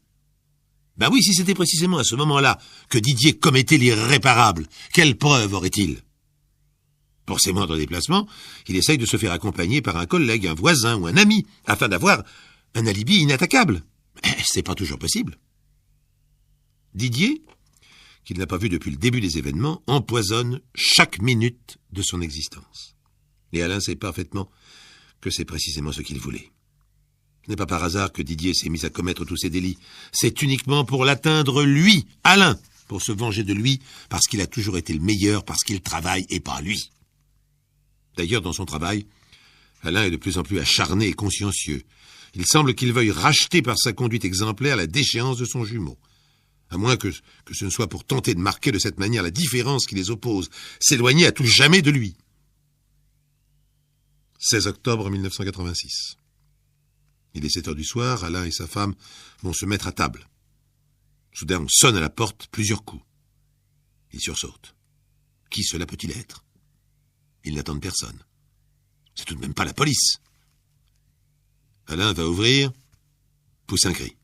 Oui, si c'était précisément à ce moment-là que Didier commettait l'irréparable, quelle preuve aurait-il? Pour ses moindres déplacements, il essaye de se faire accompagner par un collègue, un voisin ou un ami, afin d'avoir un alibi inattaquable. C'est pas toujours possible. Didier, qu'il n'a pas vu depuis le début des événements, empoisonne chaque minute de son existence. Et Alain sait parfaitement que c'est précisément ce qu'il voulait. Ce n'est pas par hasard que Didier s'est mis à commettre tous ces délits. C'est uniquement pour l'atteindre lui, Alain, pour se venger de lui, parce qu'il a toujours été le meilleur, parce qu'il travaille et pas lui. D'ailleurs, dans son travail, Alain est de plus en plus acharné et consciencieux. Il semble qu'il veuille racheter par sa conduite exemplaire la déchéance de son jumeau. À moins que ce ne soit pour tenter de marquer de cette manière la différence qui les oppose, s'éloigner à tout jamais de lui. 16 octobre 1986. Il est 7 heures du soir, Alain et sa femme vont se mettre à table. Soudain, on sonne à la porte plusieurs coups. Ils sursautent. Qui cela peut-il être? Ils n'attendent personne. C'est tout de même pas la police. Alain va ouvrir, pousse un cri.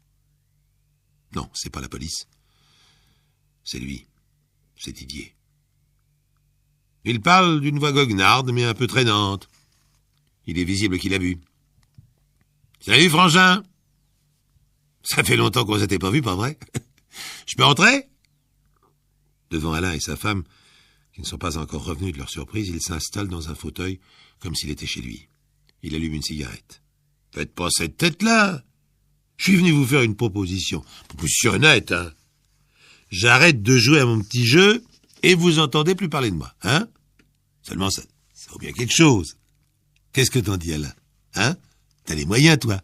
Non, c'est pas la police. C'est lui. C'est Didier. Il parle d'une voix goguenarde, mais un peu traînante. Il est visible qu'il a bu. « Salut, frangin !»« Ça fait longtemps qu'on s'était pas vu, pas vrai? Je peux entrer ?» Devant Alain et sa femme, qui ne sont pas encore revenus de leur surprise, il s'installe dans un fauteuil, comme s'il était chez lui. Il allume une cigarette. « Faites pas cette tête-là! Je suis venu vous faire une proposition. Proposition honnête, hein? J'arrête de jouer à mon petit jeu et vous entendez plus parler de moi, hein? Seulement, ça vaut bien quelque chose. Qu'est-ce que t'en dis, Alain? Hein? T'as les moyens, toi.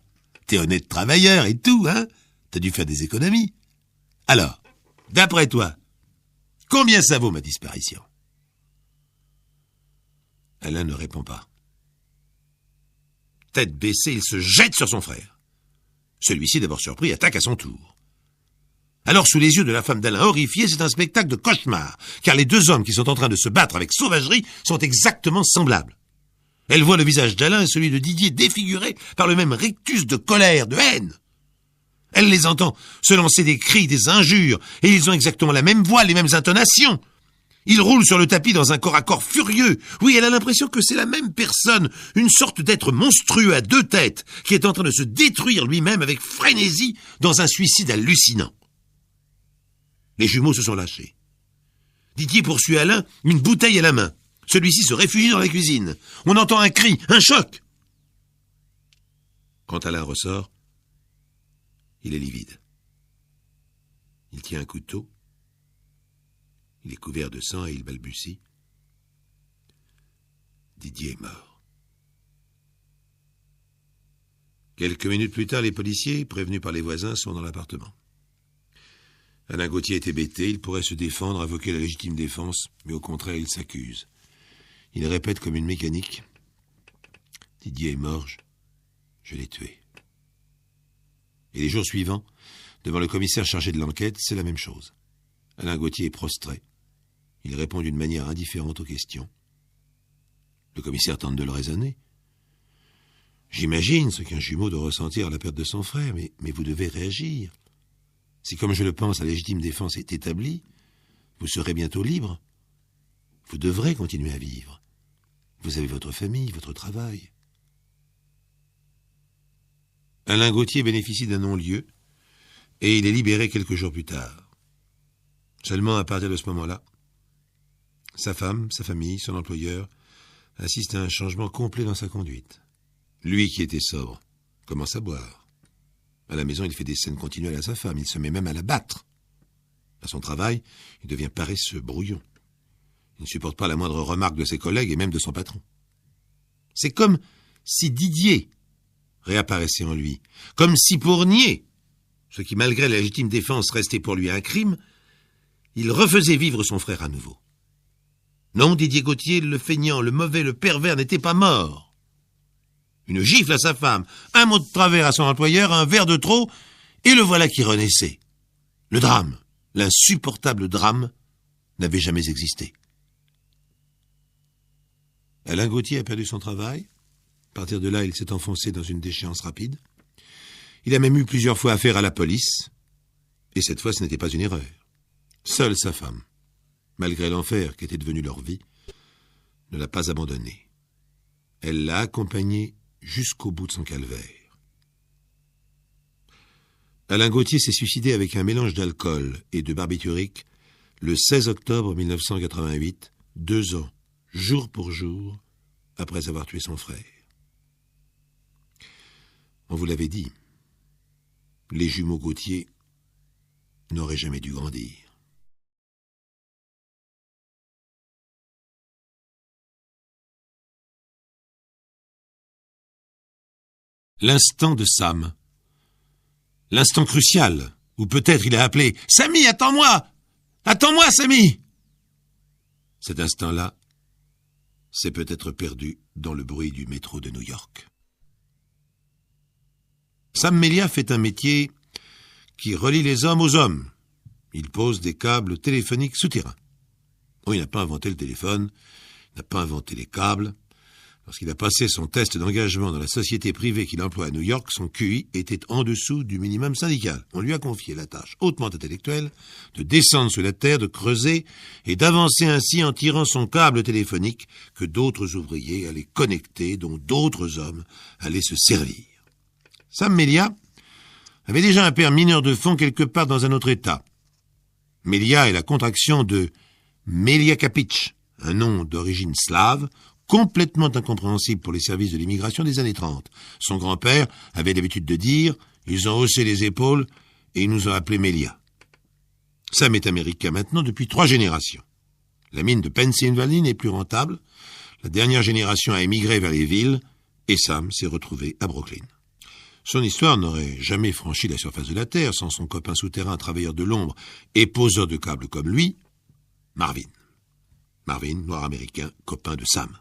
T'es honnête travailleur et tout, hein? T'as dû faire des économies. Alors, d'après toi, combien ça vaut ma disparition? Alain ne répond pas. Tête baissée, il se jette sur son frère. Celui-ci, d'abord surpris, attaque à son tour. Alors, sous les yeux de la femme d'Alain horrifiée, c'est un spectacle de cauchemar, car les deux hommes qui sont en train de se battre avec sauvagerie sont exactement semblables. Elle voit le visage d'Alain et celui de Didier défigurés par le même rictus de colère, de haine. Elle les entend se lancer des cris, des injures, et ils ont exactement la même voix, les mêmes intonations. Ils roulent sur le tapis dans un corps à corps furieux. Oui, elle a l'impression que c'est la même personne, une sorte d'être monstrueux à deux têtes, qui est en train de se détruire lui-même avec frénésie dans un suicide hallucinant. Les jumeaux se sont lâchés. Didier poursuit Alain, une bouteille à la main. Celui-ci se réfugie dans la cuisine. On entend un cri, un choc. Quand Alain ressort, il est livide. Il tient un couteau. Il est couvert de sang et il balbutie. Didier est mort. Quelques minutes plus tard, les policiers, prévenus par les voisins, sont dans l'appartement. Alain Gauthier est hébété, il pourrait se défendre, invoquer la légitime défense, mais au contraire, il s'accuse. Il répète comme une mécanique. Didier est mort, je l'ai tué. Et les jours suivants, devant le commissaire chargé de l'enquête, c'est la même chose. Alain Gauthier est prostré. Il répond d'une manière indifférente aux questions. Le commissaire tente de le raisonner. J'imagine ce qu'un jumeau doit ressentir à la perte de son frère, mais vous devez réagir. Si, comme je le pense, la légitime défense est établie, Vous serez bientôt libre. Vous devrez continuer à vivre. Vous avez votre famille, votre travail. Alain Gauthier bénéficie d'un non-lieu et il est libéré quelques jours plus tard. Seulement à partir de ce moment-là, sa femme, sa famille, son employeur assistent à un changement complet dans sa conduite. Lui qui était sobre commence à boire. À la maison, il fait des scènes continuelles à sa femme, il se met même à la battre. À son travail, il devient paresseux, brouillon. Il ne supporte pas la moindre remarque de ses collègues et même de son patron. C'est comme si Didier réapparaissait en lui, comme si pour nier ce qui, malgré la légitime défense, restait pour lui un crime, il refaisait vivre son frère à nouveau. Non, Didier Gauthier, le feignant, le mauvais, le pervers, n'était pas mort. Une gifle à sa femme, un mot de travers à son employeur, un verre de trop, et le voilà qui renaissait. Le drame, l'insupportable drame, n'avait jamais existé. Alain Gauthier a perdu son travail. À partir de là, il s'est enfoncé dans une déchéance rapide. Il a même eu plusieurs fois affaire à la police. Et cette fois, ce n'était pas une erreur. Seule sa femme, malgré l'enfer qu'était devenu leur vie, ne l'a pas abandonné. Elle l'a accompagné jusqu'au bout de son calvaire. Alain Gauthier s'est suicidé avec un mélange d'alcool et de barbiturique le 16 octobre 1988, 2 ans, jour pour jour, après avoir tué son frère. On vous l'avait dit, les jumeaux Gauthier n'auraient jamais dû grandir. L'instant de Sam. L'instant crucial, où peut-être il a appelé « Samy, attends-moi! Attends-moi, Samy !» Cet instant-là s'est peut-être perdu dans le bruit du métro de New York. Sam Melia fait un métier qui relie les hommes aux hommes. Il pose des câbles téléphoniques souterrains. Oh, il n'a pas inventé le téléphone, il n'a pas inventé les câbles. Lorsqu'il a passé son test d'engagement dans la société privée qu'il emploie à New York, son QI était en dessous du minimum syndical. On lui a confié la tâche hautement intellectuelle de descendre sous la terre, de creuser et d'avancer ainsi en tirant son câble téléphonique que d'autres ouvriers allaient connecter, dont d'autres hommes allaient se servir. Sam Melia avait déjà un père mineur de fond quelque part dans un autre État. Melia est la contraction de Melia Kapitch, un nom d'origine slave, complètement incompréhensible pour les services de l'immigration des années 30. Son grand-père avait l'habitude de dire « Ils ont haussé les épaules et ils nous ont appelés Melia ». Sam est américain maintenant depuis 3 générations. La mine de Pennsylvanie n'est plus rentable, la dernière génération a émigré vers les villes et Sam s'est retrouvé à Brooklyn. Son histoire n'aurait jamais franchi la surface de la Terre sans son copain souterrain, travailleur de l'ombre et poseur de câbles comme lui, Marvin. Marvin, noir américain, copain de Sam.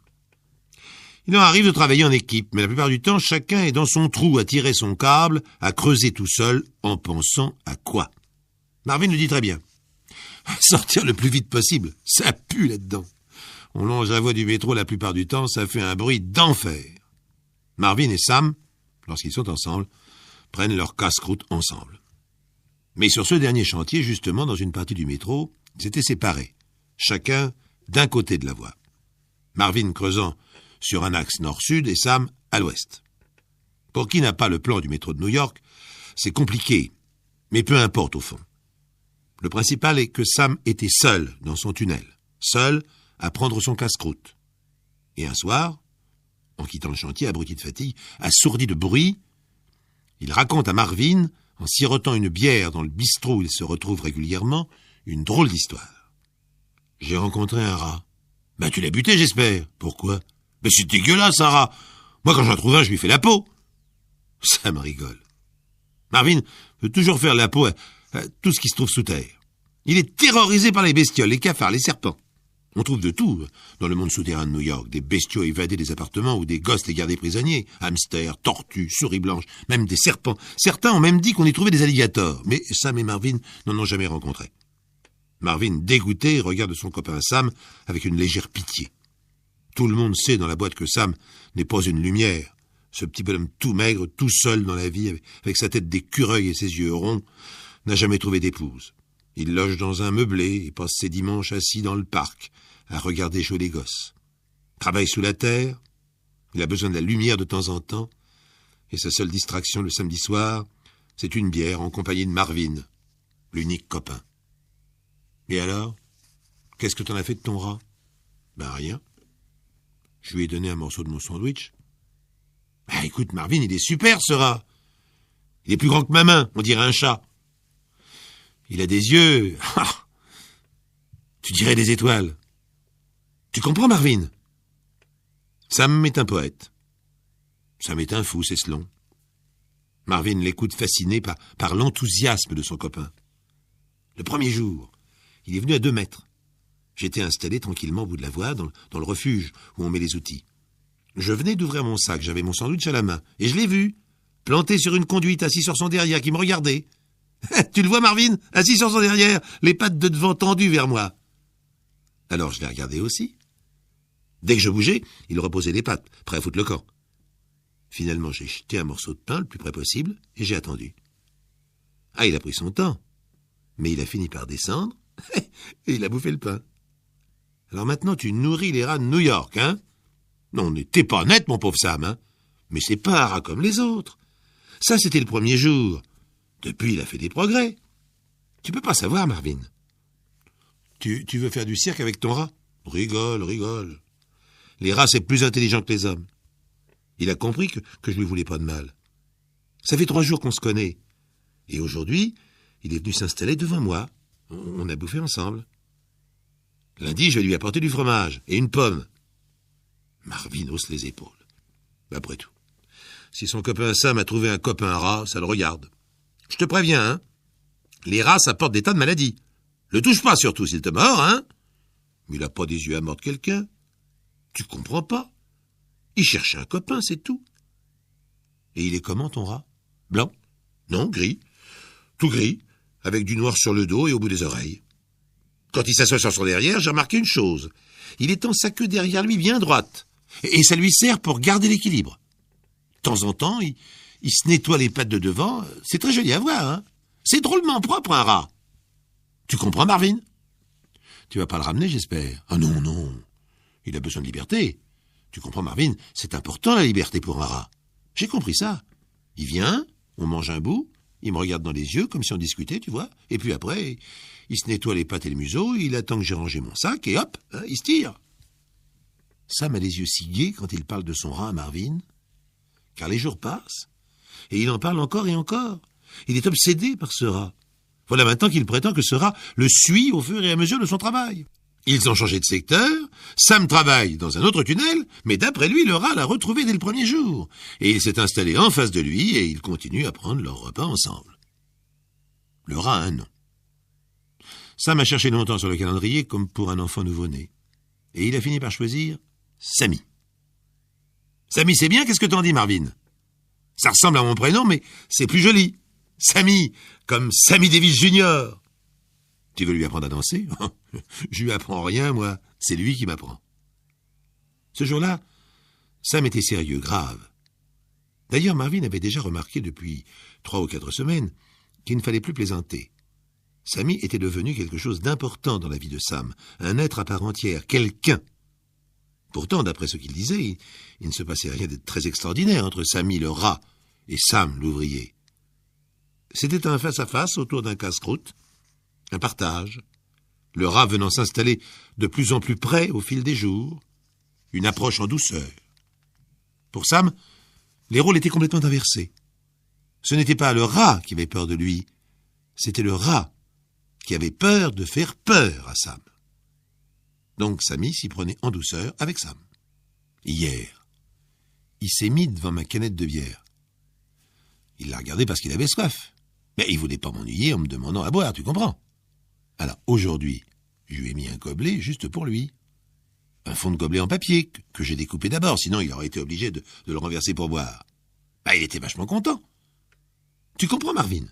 Il leur arrive de travailler en équipe, mais la plupart du temps, chacun est dans son trou à tirer son câble, à creuser tout seul, en pensant à quoi. Marvin le dit très bien. Sortir le plus vite possible, ça pue là-dedans. On longe la voie du métro la plupart du temps, ça fait un bruit d'enfer. Marvin et Sam, lorsqu'ils sont ensemble, prennent leur casse-croûte ensemble. Mais sur ce dernier chantier, justement, dans une partie du métro, ils étaient séparés, chacun d'un côté de la voie. Marvin creusant sur un axe nord-sud et Sam à l'ouest. Pour qui n'a pas le plan du métro de New York, c'est compliqué, mais peu importe au fond. Le principal est que Sam était seul dans son tunnel, seul à prendre son casse-croûte. Et un soir, en quittant le chantier, abruti de fatigue, assourdi de bruit, il raconte à Marvin, en sirotant une bière dans le bistrot où il se retrouve régulièrement, une drôle d'histoire. « J'ai rencontré un rat. »« Ben tu l'as buté, j'espère. »« Pourquoi ?»« Ben c'est dégueulasse, un rat. Moi, quand j'en trouve un, je lui fais la peau. » Ça me rigole. Marvin veut toujours faire la peau à tout ce qui se trouve sous terre. Il est terrorisé par les bestioles, les cafards, les serpents. On trouve de tout dans le monde souterrain de New York. Des bestiaux évadés des appartements ou des gosses les gardés prisonniers. Hamsters, tortues, souris blanches, même des serpents. Certains ont même dit qu'on y trouvait des alligators. Mais Sam et Marvin n'en ont jamais rencontré. Marvin, dégoûté, regarde son copain Sam avec une légère pitié. Tout le monde sait dans la boîte que Sam n'est pas une lumière. Ce petit bonhomme tout maigre, tout seul dans la vie, avec sa tête d'écureuil et ses yeux ronds, n'a jamais trouvé d'épouse. Il loge dans un meublé et passe ses dimanches assis dans le parc, à regarder jouer les gosses. Travaille sous la terre, il a besoin de la lumière de temps en temps, et sa seule distraction le samedi soir, c'est une bière en compagnie de Marvin, l'unique copain. Et alors, qu'est-ce que t'en as fait de ton rat? Ben rien. Je lui ai donné un morceau de mon sandwich. Ah, écoute, Marvin, il est super, ce rat. Il est plus grand que ma main, on dirait un chat. Il a des yeux... tu dirais des étoiles. Tu comprends, Marvin? Sam est un poète. Sam est un fou, c'est Selon. Marvin l'écoute fasciné par l'enthousiasme de son copain. Le premier jour, il est venu à 2 mètres. J'étais installé tranquillement au bout de la voie, dans le refuge où on met les outils. Je venais d'ouvrir mon sac, j'avais mon sandwich à la main, et je l'ai vu, planté sur une conduite, assis sur son derrière, qui me regardait. Tu le vois, Marvin, assis sur son derrière, les pattes de devant tendues vers moi. Alors je l'ai regardé aussi. Dès que je bougeais, il reposait les pattes, prêt à foutre le camp. Finalement, j'ai jeté un morceau de pain le plus près possible, et j'ai attendu. Ah, il a pris son temps, mais il a fini par descendre, et il a bouffé le pain. Alors maintenant, tu nourris les rats de New York, hein? Non, t'es pas net, mon pauvre Sam, hein? Mais c'est pas un rat comme les autres. Ça, c'était le premier jour. Depuis, il a fait des progrès. Tu peux pas savoir, Marvin. Tu veux faire du cirque avec ton rat? Rigole, rigole. Les rats, c'est plus intelligent que les hommes. Il a compris que je lui voulais pas de mal. Ça fait 3 jours qu'on se connaît. Et aujourd'hui, il est venu s'installer devant moi. On a bouffé ensemble. Lundi, je vais lui apporter du fromage et une pomme. Marvin hausse les épaules. Après tout, si son copain Sam a trouvé un copain rat, ça le regarde. Je te préviens, hein. Les rats, ça porte des tas de maladies. Le touche pas surtout s'il te mord, hein. Mais il a pas des yeux à mordre quelqu'un. Tu comprends pas? Il cherche un copain, c'est tout. Et il est comment, ton rat? Blanc? Non, gris. Tout gris, avec du noir sur le dos et au bout des oreilles. Quand il s'assoit sur son derrière, j'ai remarqué une chose. Il étend sa queue derrière lui bien droite. Et ça lui sert pour garder l'équilibre. De temps en temps, il se nettoie les pattes de devant. C'est très joli à voir, hein. C'est drôlement propre, un rat. Tu comprends, Marvin? Tu vas pas le ramener, j'espère? Ah non, non. Il a besoin de liberté. Tu comprends, Marvin? C'est important, la liberté pour un rat. J'ai compris ça. Il vient, on mange un bout, il me regarde dans les yeux comme si on discutait, tu vois. Et puis après, il se nettoie les pattes et le museau, il attend que j'ai rangé mon sac et hop, hein, il se tire. Sam a les yeux si gais quand il parle de son rat à Marvin, car les jours passent, et il en parle encore et encore. Il est obsédé par ce rat. Voilà maintenant qu'il prétend que ce rat le suit au fur et à mesure de son travail. Ils ont changé de secteur, Sam travaille dans un autre tunnel, mais d'après lui, le rat l'a retrouvé dès le premier jour. Et il s'est installé en face de lui et ils continuent à prendre leur repas ensemble. Le rat a un nom. Sam a cherché longtemps sur le calendrier comme pour un enfant nouveau-né. Et il a fini par choisir Sammy. Sammy, c'est bien, qu'est-ce que t'en dis, Marvin? Ça ressemble à mon prénom, mais c'est plus joli. Sammy, comme Sammy Davis Jr. Tu veux lui apprendre à danser? Je lui apprends rien, moi. C'est lui qui m'apprend. Ce jour-là, Sam était sérieux, grave. D'ailleurs, Marvin avait déjà remarqué depuis 3 ou 4 semaines qu'il ne fallait plus plaisanter. Sammy était devenu quelque chose d'important dans la vie de Sam, un être à part entière, quelqu'un. Pourtant, d'après ce qu'il disait, il ne se passait rien de très extraordinaire entre Sammy le rat et Sam l'ouvrier. C'était un face-à-face autour d'un casse-croûte, un partage, le rat venant s'installer de plus en plus près au fil des jours, une approche en douceur. Pour Sam, les rôles étaient complètement inversés. Ce n'était pas le rat qui avait peur de lui, c'était le rat qui avait peur de faire peur à Sam. Donc Sammy s'y prenait en douceur avec Sam. Hier, il s'est mis devant ma canette de bière. Il l'a regardée parce qu'il avait soif. Mais il voulait pas m'ennuyer en me demandant à boire, tu comprends? Alors aujourd'hui, je lui ai mis un gobelet juste pour lui. Un fond de gobelet en papier que j'ai découpé d'abord, sinon il aurait été obligé de le renverser pour boire. Bah, il était vachement content. Tu comprends, Marvin?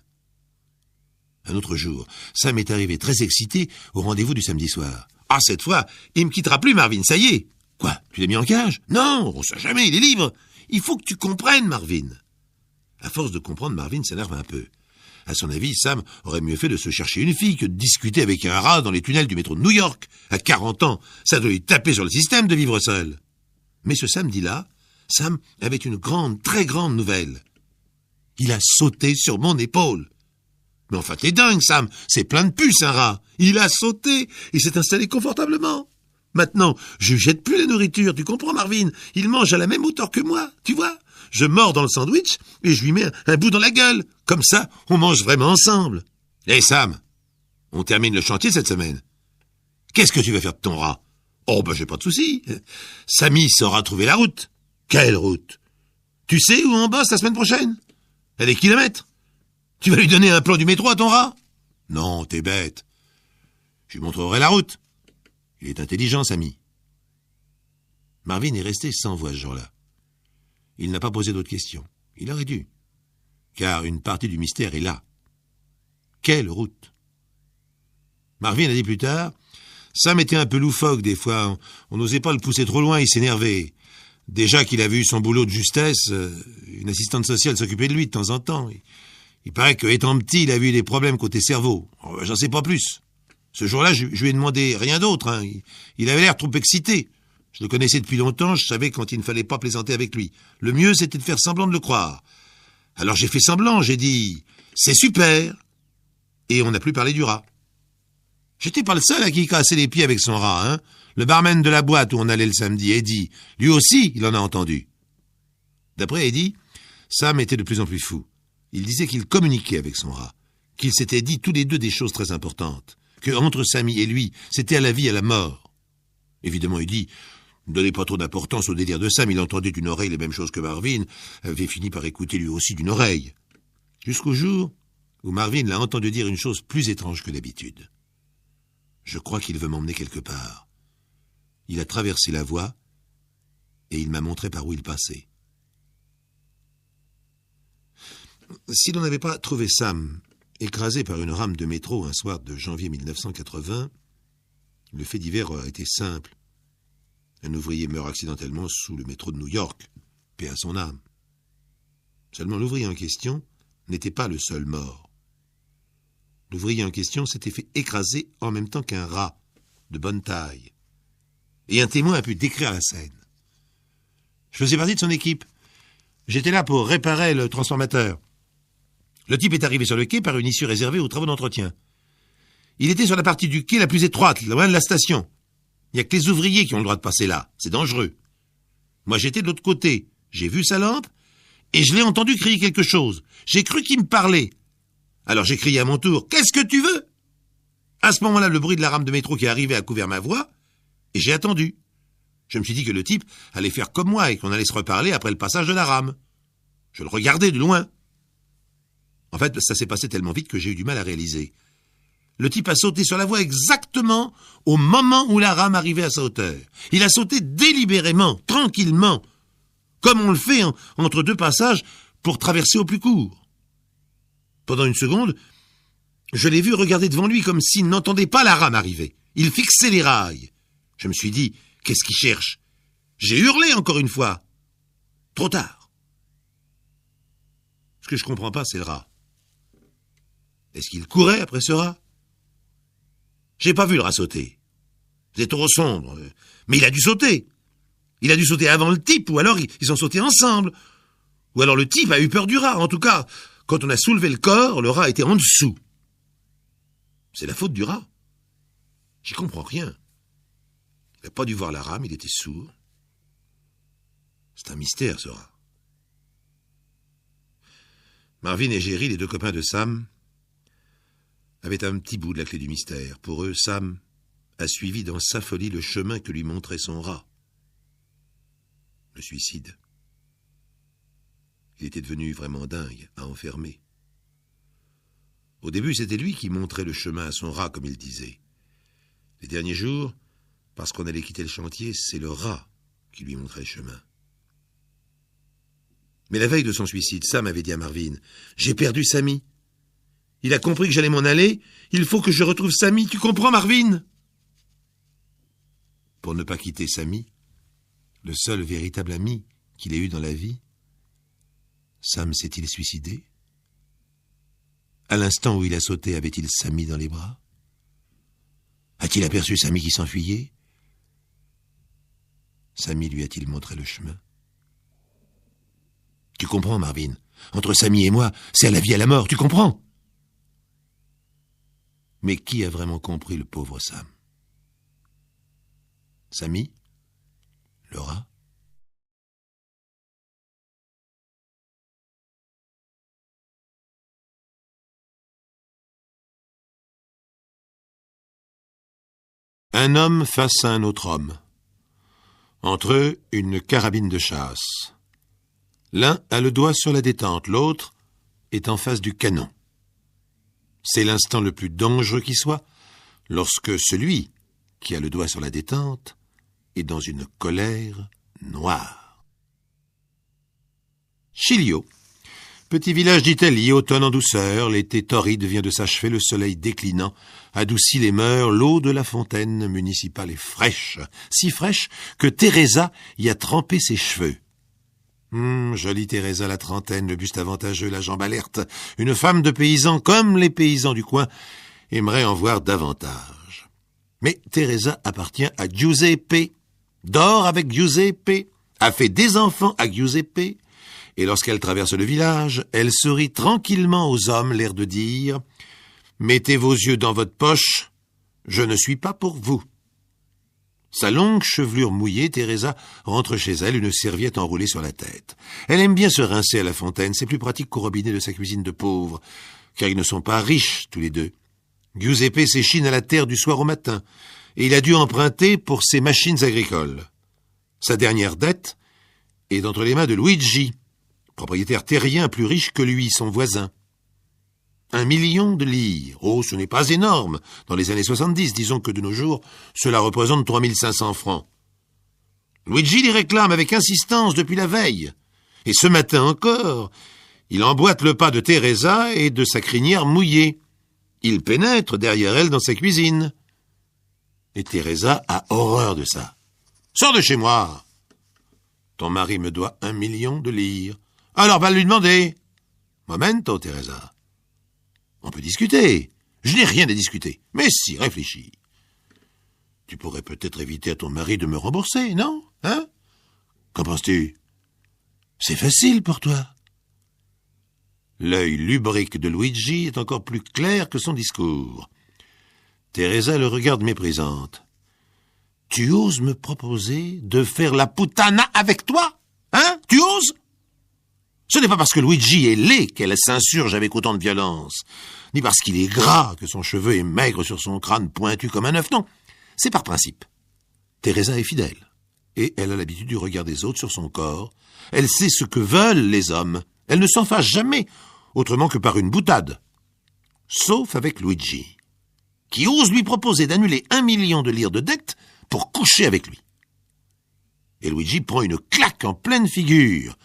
Un autre jour, Sam est arrivé très excité au rendez-vous du samedi soir. Ah, cette fois, il me quittera plus, Marvin, ça y est. Quoi, tu l'as mis en cage? Non, on sait jamais, il est libre. Il faut que tu comprennes, Marvin. À force de comprendre, Marvin s'énerve un peu. À son avis, Sam aurait mieux fait de se chercher une fille que de discuter avec un rat dans les tunnels du métro de New York. À 40 ans, ça doit lui taper sur le système de vivre seul. Mais ce samedi-là, Sam avait une grande, très grande nouvelle. Il a sauté sur mon épaule. Mais enfin, t'es dingue, Sam, c'est plein de puces, un rat. Il a sauté et s'est installé confortablement. Maintenant, je jette plus la nourriture, tu comprends, Marvin? Il mange à la même hauteur que moi, tu vois? Je mords dans le sandwich et je lui mets un bout dans la gueule. Comme ça, on mange vraiment ensemble. Hé, Sam, on termine le chantier cette semaine. Qu'est-ce que tu vas faire de ton rat? Oh, j'ai pas de souci. Sammy saura trouver la route. Quelle route? Tu sais où on bosse la semaine prochaine? À des kilomètres. Tu vas lui donner un plan du métro à ton rat? Non, t'es bête. Je lui montrerai la route. Il est intelligent, Sammy. Marvin est resté sans voix ce jour-là. Il n'a pas posé d'autres questions. Il aurait dû. Car une partie du mystère est là. Quelle route? Marvin a dit plus tard, Sam était un peu loufoque des fois. On n'osait pas le pousser trop loin, il s'énervait. Déjà qu'il avait eu son boulot de justesse, une assistante sociale s'occupait de lui de temps en temps. Il paraît qu'étant petit, il a eu des problèmes côté cerveau. J'en sais pas plus. Ce jour-là, je lui ai demandé rien d'autre. Il avait l'air trop excité. Je le connaissais depuis longtemps, je savais quand il ne fallait pas plaisanter avec lui. Le mieux, c'était de faire semblant de le croire. Alors j'ai fait semblant, j'ai dit « C'est super !» Et on n'a plus parlé du rat. J'étais pas le seul à qui casser les pieds avec son rat, hein. Le barman de la boîte où on allait le samedi, Eddie, lui aussi, il en a entendu. D'après Eddie, Sam était de plus en plus fou. Il disait qu'il communiquait avec son rat, qu'ils s'étaient dit tous les deux des choses très importantes, que entre Sammy et lui, c'était à la vie et à la mort. Évidemment, Eddie ne donnait pas trop d'importance au délire de Sam, il entendait d'une oreille les mêmes choses que Marvin, avait fini par écouter lui aussi d'une oreille. Jusqu'au jour où Marvin l'a entendu dire une chose plus étrange que d'habitude. Je crois qu'il veut m'emmener quelque part. Il a traversé la voie et il m'a montré par où il passait. Si l'on n'avait pas trouvé Sam écrasé par une rame de métro un soir de janvier 1980, le fait divers aurait été simple. Un ouvrier meurt accidentellement sous le métro de New York, paix à son âme. Seulement l'ouvrier en question n'était pas le seul mort. L'ouvrier en question s'était fait écraser en même temps qu'un rat de bonne taille. Et un témoin a pu décrire la scène. Je faisais partie de son équipe. J'étais là pour réparer le transformateur. Le type est arrivé sur le quai par une issue réservée aux travaux d'entretien. Il était sur la partie du quai la plus étroite, loin de la station. Il n'y a que les ouvriers qui ont le droit de passer là. C'est dangereux. Moi, j'étais de l'autre côté. J'ai vu sa lampe et je l'ai entendu crier quelque chose. J'ai cru qu'il me parlait. Alors j'ai crié à mon tour « Qu'est-ce que tu veux ?» À ce moment-là, le bruit de la rame de métro qui arrivait a couvert ma voix et j'ai attendu. Je me suis dit que le type allait faire comme moi et qu'on allait se reparler après le passage de la rame. Je le regardais de loin. En fait, ça s'est passé tellement vite que j'ai eu du mal à réaliser. Le type a sauté sur la voie exactement au moment où la rame arrivait à sa hauteur. Il a sauté délibérément, tranquillement, comme on le fait entre deux passages pour traverser au plus court. Pendant une seconde, je l'ai vu regarder devant lui comme s'il n'entendait pas la rame arriver. Il fixait les rails. Je me suis dit, qu'est-ce qu'il cherche? J'ai hurlé encore une fois. Trop tard. Ce que je comprends pas, c'est le rat. Est-ce qu'il courait après ce rat? J'ai pas vu le rat sauter. C'est trop sombre. Mais il a dû sauter. Il a dû sauter avant le type, ou alors ils ont sauté ensemble. Ou alors le type a eu peur du rat. En tout cas, quand on a soulevé le corps, le rat était en dessous. C'est la faute du rat. J'y comprends rien. Il n'a pas dû voir la rame, il était sourd. C'est un mystère, ce rat. Marvin et Jerry, les deux copains de Sam, avaient un petit bout de la clé du mystère. Pour eux, Sam a suivi dans sa folie le chemin que lui montrait son rat. Le suicide. Il était devenu vraiment dingue, à enfermer. Au début, c'était lui qui montrait le chemin à son rat, comme il disait. Les derniers jours, parce qu'on allait quitter le chantier, c'est le rat qui lui montrait le chemin. Mais la veille de son suicide, Sam avait dit à Marvin, « J'ai perdu Sammy. Il a compris que j'allais m'en aller. Il faut que je retrouve Sammy. Tu comprends, Marvin ?» Pour ne pas quitter Sammy, le seul véritable ami qu'il ait eu dans la vie, Sam s'est-il suicidé? À l'instant où il a sauté, avait-il Samy dans les bras? A-t-il aperçu Samy qui s'enfuyait? Samy lui a-t-il montré le chemin? Tu comprends, Marvin? Entre Samy et moi, c'est à la vie et à la mort, tu comprends? Mais qui a vraiment compris le pauvre Sam? Samy? Laura? Un homme face à un autre homme. Entre eux, une carabine de chasse. L'un a le doigt sur la détente, l'autre est en face du canon. C'est l'instant le plus dangereux qui soit, lorsque celui qui a le doigt sur la détente est dans une colère noire. Chilio, petit village d'Italie, automne en douceur, l'été torride vient de s'achever, le soleil déclinant adoucit les mœurs, l'eau de la fontaine municipale est fraîche, si fraîche que Teresa y a trempé ses cheveux. Jolie Teresa, la trentaine, le buste avantageux, la jambe alerte, une femme de paysan comme les paysans du coin aimerait en voir davantage. Mais Teresa appartient à Giuseppe, dort avec Giuseppe, a fait des enfants à Giuseppe, et lorsqu'elle traverse le village, elle sourit tranquillement aux hommes, l'air de dire « Mettez vos yeux dans votre poche, je ne suis pas pour vous ». Sa longue chevelure mouillée, Teresa rentre chez elle, une serviette enroulée sur la tête. Elle aime bien se rincer à la fontaine, c'est plus pratique qu'au robinet de sa cuisine de pauvre, car ils ne sont pas riches tous les deux. Giuseppe s'échine à la terre du soir au matin, et il a dû emprunter pour ses machines agricoles. Sa dernière dette est entre les mains de Luigi, propriétaire terrien plus riche que lui, son voisin. 1 million de lire. Oh, ce n'est pas énorme. Dans les années 70, disons que de nos jours, cela représente 3500 francs. Luigi les réclame avec insistance depuis la veille. Et ce matin encore, il emboîte le pas de Teresa et de sa crinière mouillée. Il pénètre derrière elle dans sa cuisine. Et Teresa a horreur de ça. « Sors de chez moi !»« Ton mari me doit 1 million de lire. »« Alors va lui demander. »« Momento, Teresa. » On peut discuter. Je n'ai rien à discuter. Mais si, réfléchis. Tu pourrais peut-être éviter à ton mari de me rembourser, non? Hein? Qu'en penses-tu? C'est facile pour toi. L'œil lubrique de Luigi est encore plus clair que son discours. Teresa le regarde méprisante. Tu oses me proposer de faire la puttana avec toi? Hein? Tu oses? Ce n'est pas parce que Luigi est laid qu'elle s'insurge avec autant de violence, ni parce qu'il est gras que son cheveu est maigre sur son crâne pointu comme un œuf, non. C'est par principe. Teresa est fidèle, et elle a l'habitude du regard des autres sur son corps. Elle sait ce que veulent les hommes. Elle ne s'en fâche jamais, autrement que par une boutade. Sauf avec Luigi, qui ose lui proposer d'annuler 1 million de lire de dette pour coucher avec lui. Et Luigi prend une claque en pleine figure,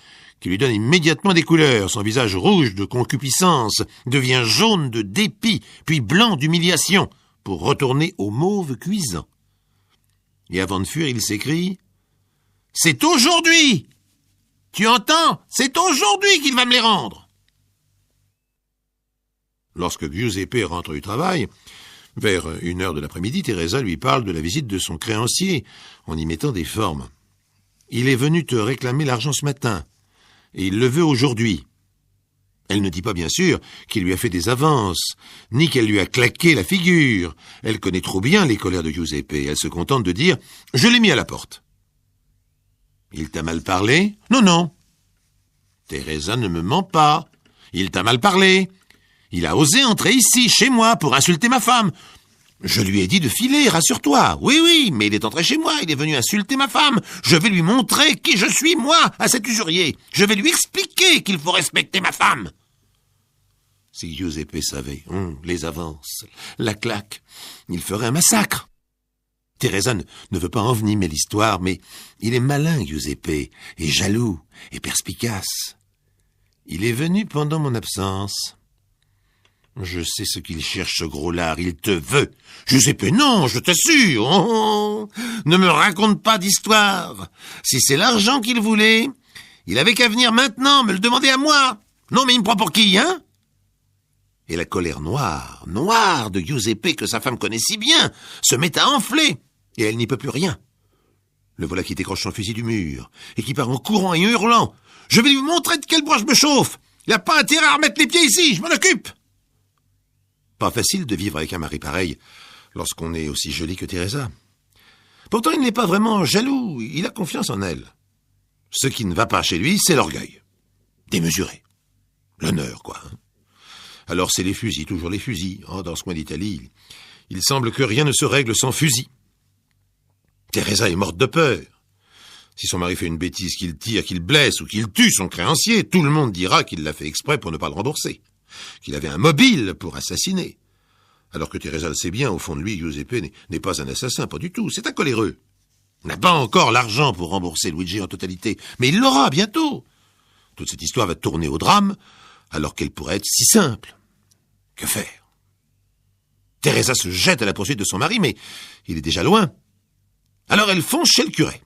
qui lui donne immédiatement des couleurs. Son visage rouge de concupiscence devient jaune de dépit, puis blanc d'humiliation, pour retourner au mauve cuisant. Et avant de fuir, il s'écrie « C'est aujourd'hui! Tu entends? C'est aujourd'hui qu'il va me les rendre !» Lorsque Giuseppe rentre du travail, vers 1h de l'après-midi, Teresa lui parle de la visite de son créancier, en y mettant des formes. « Il est venu te réclamer l'argent ce matin. Et il le veut aujourd'hui. » Elle ne dit pas, bien sûr, qu'il lui a fait des avances, ni qu'elle lui a claqué la figure. Elle connaît trop bien les colères de Giuseppe. Elle se contente de dire « Je l'ai mis à la porte. » « Il t'a mal parlé ? » ?»« Non, non. »« Teresa ne me ment pas. Il t'a mal parlé. Il a osé entrer ici, chez moi, pour insulter ma femme. Je lui ai dit de filer, rassure-toi. Oui, oui, mais il est entré chez moi, il est venu insulter ma femme. Je vais lui montrer qui je suis, moi, à cet usurier. Je vais lui expliquer qu'il faut respecter ma femme. » Si Giuseppe savait, les avances, la claque, il ferait un massacre. Teresa ne veut pas envenimer l'histoire, mais il est malin, Giuseppe, et jaloux, et perspicace. Il est venu pendant mon absence. Je sais ce qu'il cherche, ce gros lard, il te veut. Giuseppe, non, je t'assure. Ne me raconte pas d'histoire. Si c'est l'argent qu'il voulait, il avait qu'à venir maintenant me le demander à moi. Non, mais il me prend pour qui, hein? Et la colère noire de Giuseppe, que sa femme connaît si bien, se met à enfler, et elle n'y peut plus rien. Le voilà qui décroche son fusil du mur, et qui part en courant et en hurlant. « Je vais lui montrer de quel bois je me chauffe. Il n'a pas intérêt à remettre les pieds ici, je m'en occupe !» Pas facile de vivre avec un mari pareil, lorsqu'on est aussi joli que Teresa. Pourtant, il n'est pas vraiment jaloux, il a confiance en elle. Ce qui ne va pas chez lui, c'est l'orgueil. Démesuré. L'honneur, quoi. Alors c'est les fusils, toujours les fusils. Oh, dans ce coin d'Italie, il semble que rien ne se règle sans fusil. Teresa est morte de peur. Si son mari fait une bêtise, qu'il tire, qu'il blesse ou qu'il tue son créancier, tout le monde dira qu'il l'a fait exprès pour ne pas le rembourser, qu'il avait un mobile pour assassiner. Alors que Teresa le sait bien, au fond de lui, Giuseppe n'est pas un assassin, pas du tout, c'est un coléreux. Il n'a pas encore l'argent pour rembourser Luigi en totalité, mais il l'aura bientôt. Toute cette histoire va tourner au drame, alors qu'elle pourrait être si simple. Que faire? Teresa se jette à la poursuite de son mari, mais il est déjà loin. Alors elle fonce chez le curé.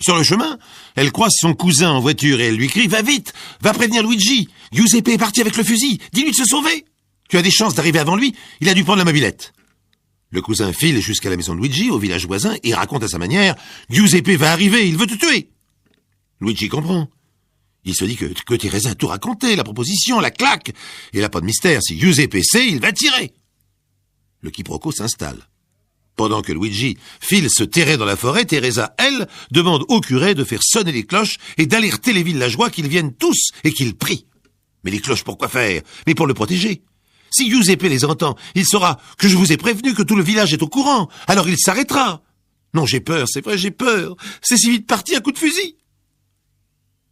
Sur le chemin, elle croise son cousin en voiture et elle lui crie « Va vite, va prévenir Luigi, Giuseppe est parti avec le fusil, dis-lui de se sauver. Tu as des chances d'arriver avant lui, il a dû prendre la mobilette. » Le cousin file jusqu'à la maison de Luigi, au village voisin, et raconte à sa manière « Giuseppe va arriver, il veut te tuer. » Luigi comprend. Il se dit que Teresa a tout raconté, la proposition, la claque, et là pas de mystère, si Giuseppe sait, il va tirer. Le quiproquo s'installe. Pendant que Luigi file se terrer dans la forêt, Teresa, elle, demande au curé de faire sonner les cloches et d'alerter les villageois qu'ils viennent tous et qu'ils prient. Mais les cloches, pourquoi faire? Mais pour le protéger. Si Giuseppe les entend, il saura que je vous ai prévenu, que tout le village est au courant. Alors il s'arrêtera. Non, j'ai peur, c'est vrai, j'ai peur. C'est si vite parti à coup de fusil.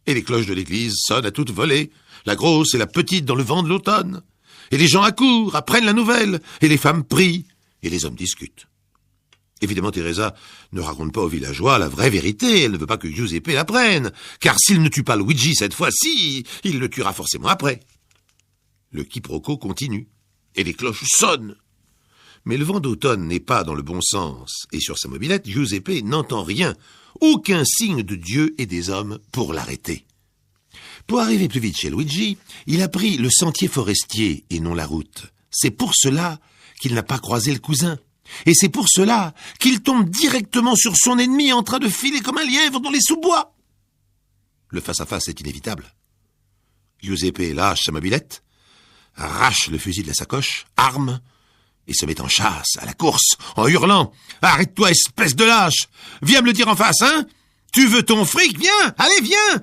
Et les cloches de l'église sonnent à toute volée, la grosse et la petite dans le vent de l'automne. Et les gens accourent, apprennent la nouvelle, et les femmes prient, et les hommes discutent. Évidemment, Teresa ne raconte pas aux villageois la vraie vérité, elle ne veut pas que Giuseppe l'apprenne, car s'il ne tue pas Luigi cette fois-ci, il le tuera forcément après. Le quiproquo continue, et les cloches sonnent. Mais le vent d'automne n'est pas dans le bon sens, et sur sa mobilette, Giuseppe n'entend rien, aucun signe de Dieu et des hommes pour l'arrêter. Pour arriver plus vite chez Luigi, il a pris le sentier forestier et non la route. C'est pour cela qu'il n'a pas croisé le cousin. Et c'est pour cela qu'il tombe directement sur son ennemi en train de filer comme un lièvre dans les sous-bois. Le face-à-face est inévitable. Giuseppe lâche sa mobilette, arrache le fusil de la sacoche, arme, et se met en chasse, à la course, en hurlant « Arrête-toi, espèce de lâche! Viens me le dire en face, hein! Tu veux ton fric? Viens! Allez,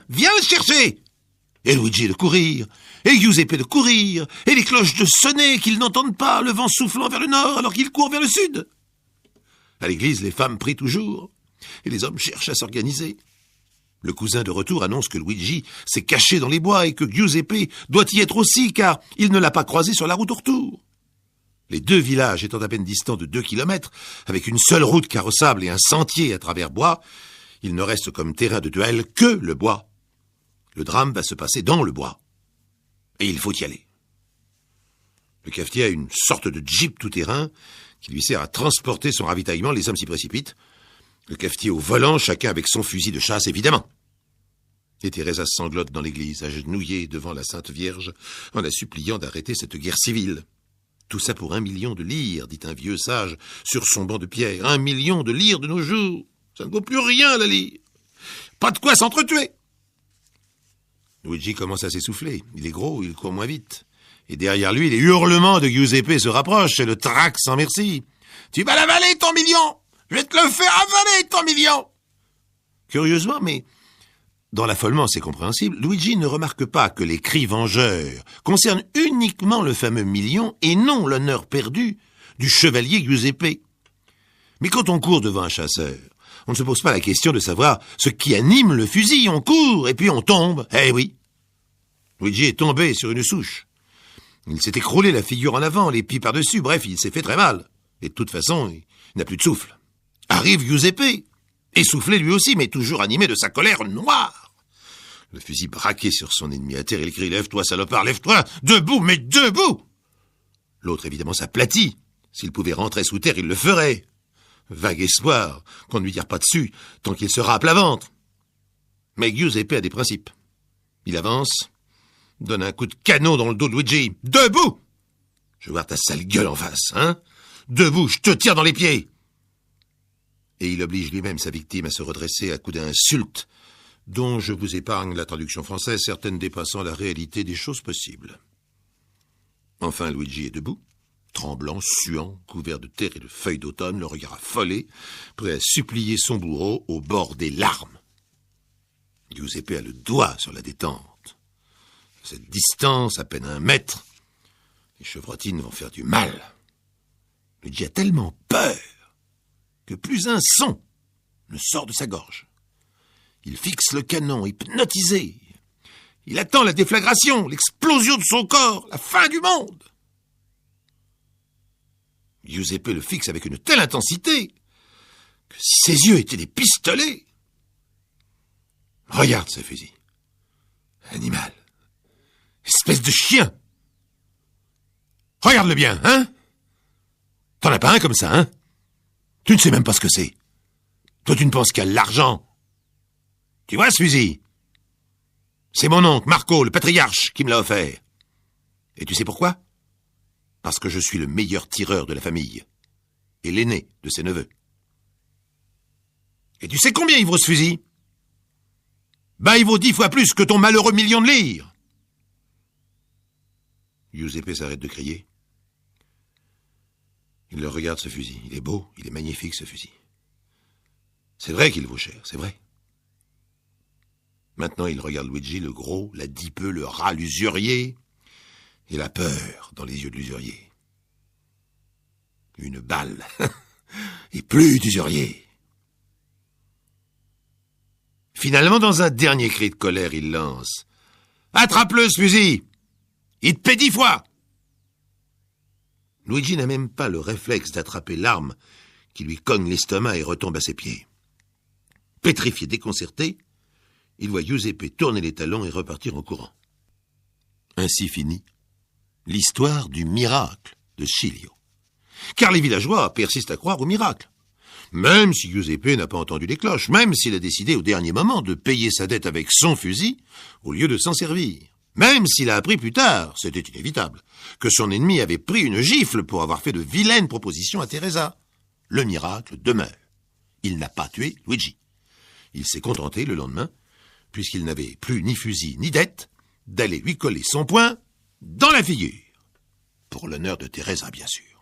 viens le chercher !» Et Luigi de courir, et Giuseppe de courir, et les cloches de sonner qu'ils n'entendent pas, le vent soufflant vers le nord alors qu'ils courent vers le sud. À l'église, les femmes prient toujours, et les hommes cherchent à s'organiser. Le cousin de retour annonce que Luigi s'est caché dans les bois et que Giuseppe doit y être aussi, car il ne l'a pas croisé sur la route au retour. Les deux villages étant à peine distants de 2 kilomètres, avec une seule route carrossable et un sentier à travers bois, il ne reste comme terrain de duel que le bois. Le drame va se passer dans le bois. Et il faut y aller. Le cafetier a une sorte de jeep tout-terrain qui lui sert à transporter son ravitaillement. Les hommes s'y précipitent. Le cafetier au volant, chacun avec son fusil de chasse, évidemment. Et Teresa sanglote dans l'église, agenouillée devant la Sainte Vierge, en la suppliant d'arrêter cette guerre civile. Tout ça pour 1 million de lire, dit un vieux sage sur son banc de pierre. 1 million de lire de nos jours. Ça ne vaut plus rien, la lire. Pas de quoi s'entretuer. Luigi commence à s'essouffler. Il est gros, il court moins vite. Et derrière lui, les hurlements de Giuseppe se rapprochent. C'est le trac sans merci. « Tu vas l'avaler, ton million! Je vais te le faire avaler, ton million !» Curieusement, mais dans l'affolement, c'est compréhensible, Luigi ne remarque pas que les cris vengeurs concernent uniquement le fameux million et non l'honneur perdu du chevalier Giuseppe. Mais quand on court devant un chasseur, on ne se pose pas la question de savoir ce qui anime le fusil. On court et puis on tombe. Eh oui. Luigi est tombé sur une souche. Il s'est écroulé la figure en avant, les pieds par-dessus. Bref, il s'est fait très mal. Et de toute façon, il n'a plus de souffle. Arrive Giuseppe, essoufflé lui aussi, mais toujours animé de sa colère noire. Le fusil braqué sur son ennemi à terre, il crie « Lève-toi, salopard, lève-toi! Debout, mais debout !» L'autre, évidemment, s'aplatit. S'il pouvait rentrer sous terre, il le ferait. Vague espoir qu'on ne lui tire pas dessus tant qu'il sera à plat ventre. Mais Giuseppe a des principes. Il avance, donne un coup de canon dans le dos de Luigi. Debout! Je veux voir ta sale gueule en face, hein? Debout, je te tire dans les pieds! Et il oblige lui-même sa victime à se redresser à coups d'insultes, dont je vous épargne la traduction française, certaines dépassant la réalité des choses possibles. Enfin, Luigi est debout, tremblant, suant, couvert de terre et de feuilles d'automne, le regard affolé, prêt à supplier son bourreau au bord des larmes. Giuseppe a le doigt sur la détente. À cette distance, à peine 1 mètre, les chevrotines vont faire du mal. Luigi a tellement peur que plus un son ne sort de sa gorge. Il fixe le canon, hypnotisé. Il attend la déflagration, l'explosion de son corps, la fin du monde. Giuseppe le fixe avec une telle intensité que si ses yeux étaient des pistolets... Regarde ce fusil. Animal. Espèce de chien. Regarde-le bien, hein? T'en as pas un comme ça, hein? Tu ne sais même pas ce que c'est. Toi, tu ne penses qu'à l'argent. Tu vois ce fusil? C'est mon oncle, Marco, le patriarche, qui me l'a offert. Et tu sais pourquoi? Parce que je suis le meilleur tireur de la famille. Et l'aîné de ses neveux. Et tu sais combien il vaut ce fusil? Ben, il vaut 10 fois plus que ton malheureux million de lire. Giuseppe s'arrête de crier. Il le regarde, ce fusil. Il est beau, il est magnifique, ce fusil. C'est vrai qu'il vaut cher, c'est vrai. Maintenant, il regarde Luigi, le gros, l'adipeux, le rat, l'usurier, et la peur dans les yeux de l'usurier. Une balle, et plus d'usurier. Finalement, dans un dernier cri de colère, il lance « Attrape-le, ce fusil! Il te paie 10 fois !» Luigi n'a même pas le réflexe d'attraper l'arme qui lui cogne l'estomac et retombe à ses pieds. Pétrifié, déconcerté, il voit Giuseppe tourner les talons et repartir en courant. Ainsi finit l'histoire du miracle de Sciglio. Car les villageois persistent à croire au miracle. Même si Giuseppe n'a pas entendu les cloches, même s'il a décidé au dernier moment de payer sa dette avec son fusil au lieu de s'en servir. Même s'il a appris plus tard, c'était inévitable, que son ennemi avait pris une gifle pour avoir fait de vilaines propositions à Teresa. Le miracle demeure. Il n'a pas tué Luigi. Il s'est contenté, le lendemain, puisqu'il n'avait plus ni fusil ni dette, d'aller lui coller son poing dans la figure. Pour l'honneur de Teresa, bien sûr.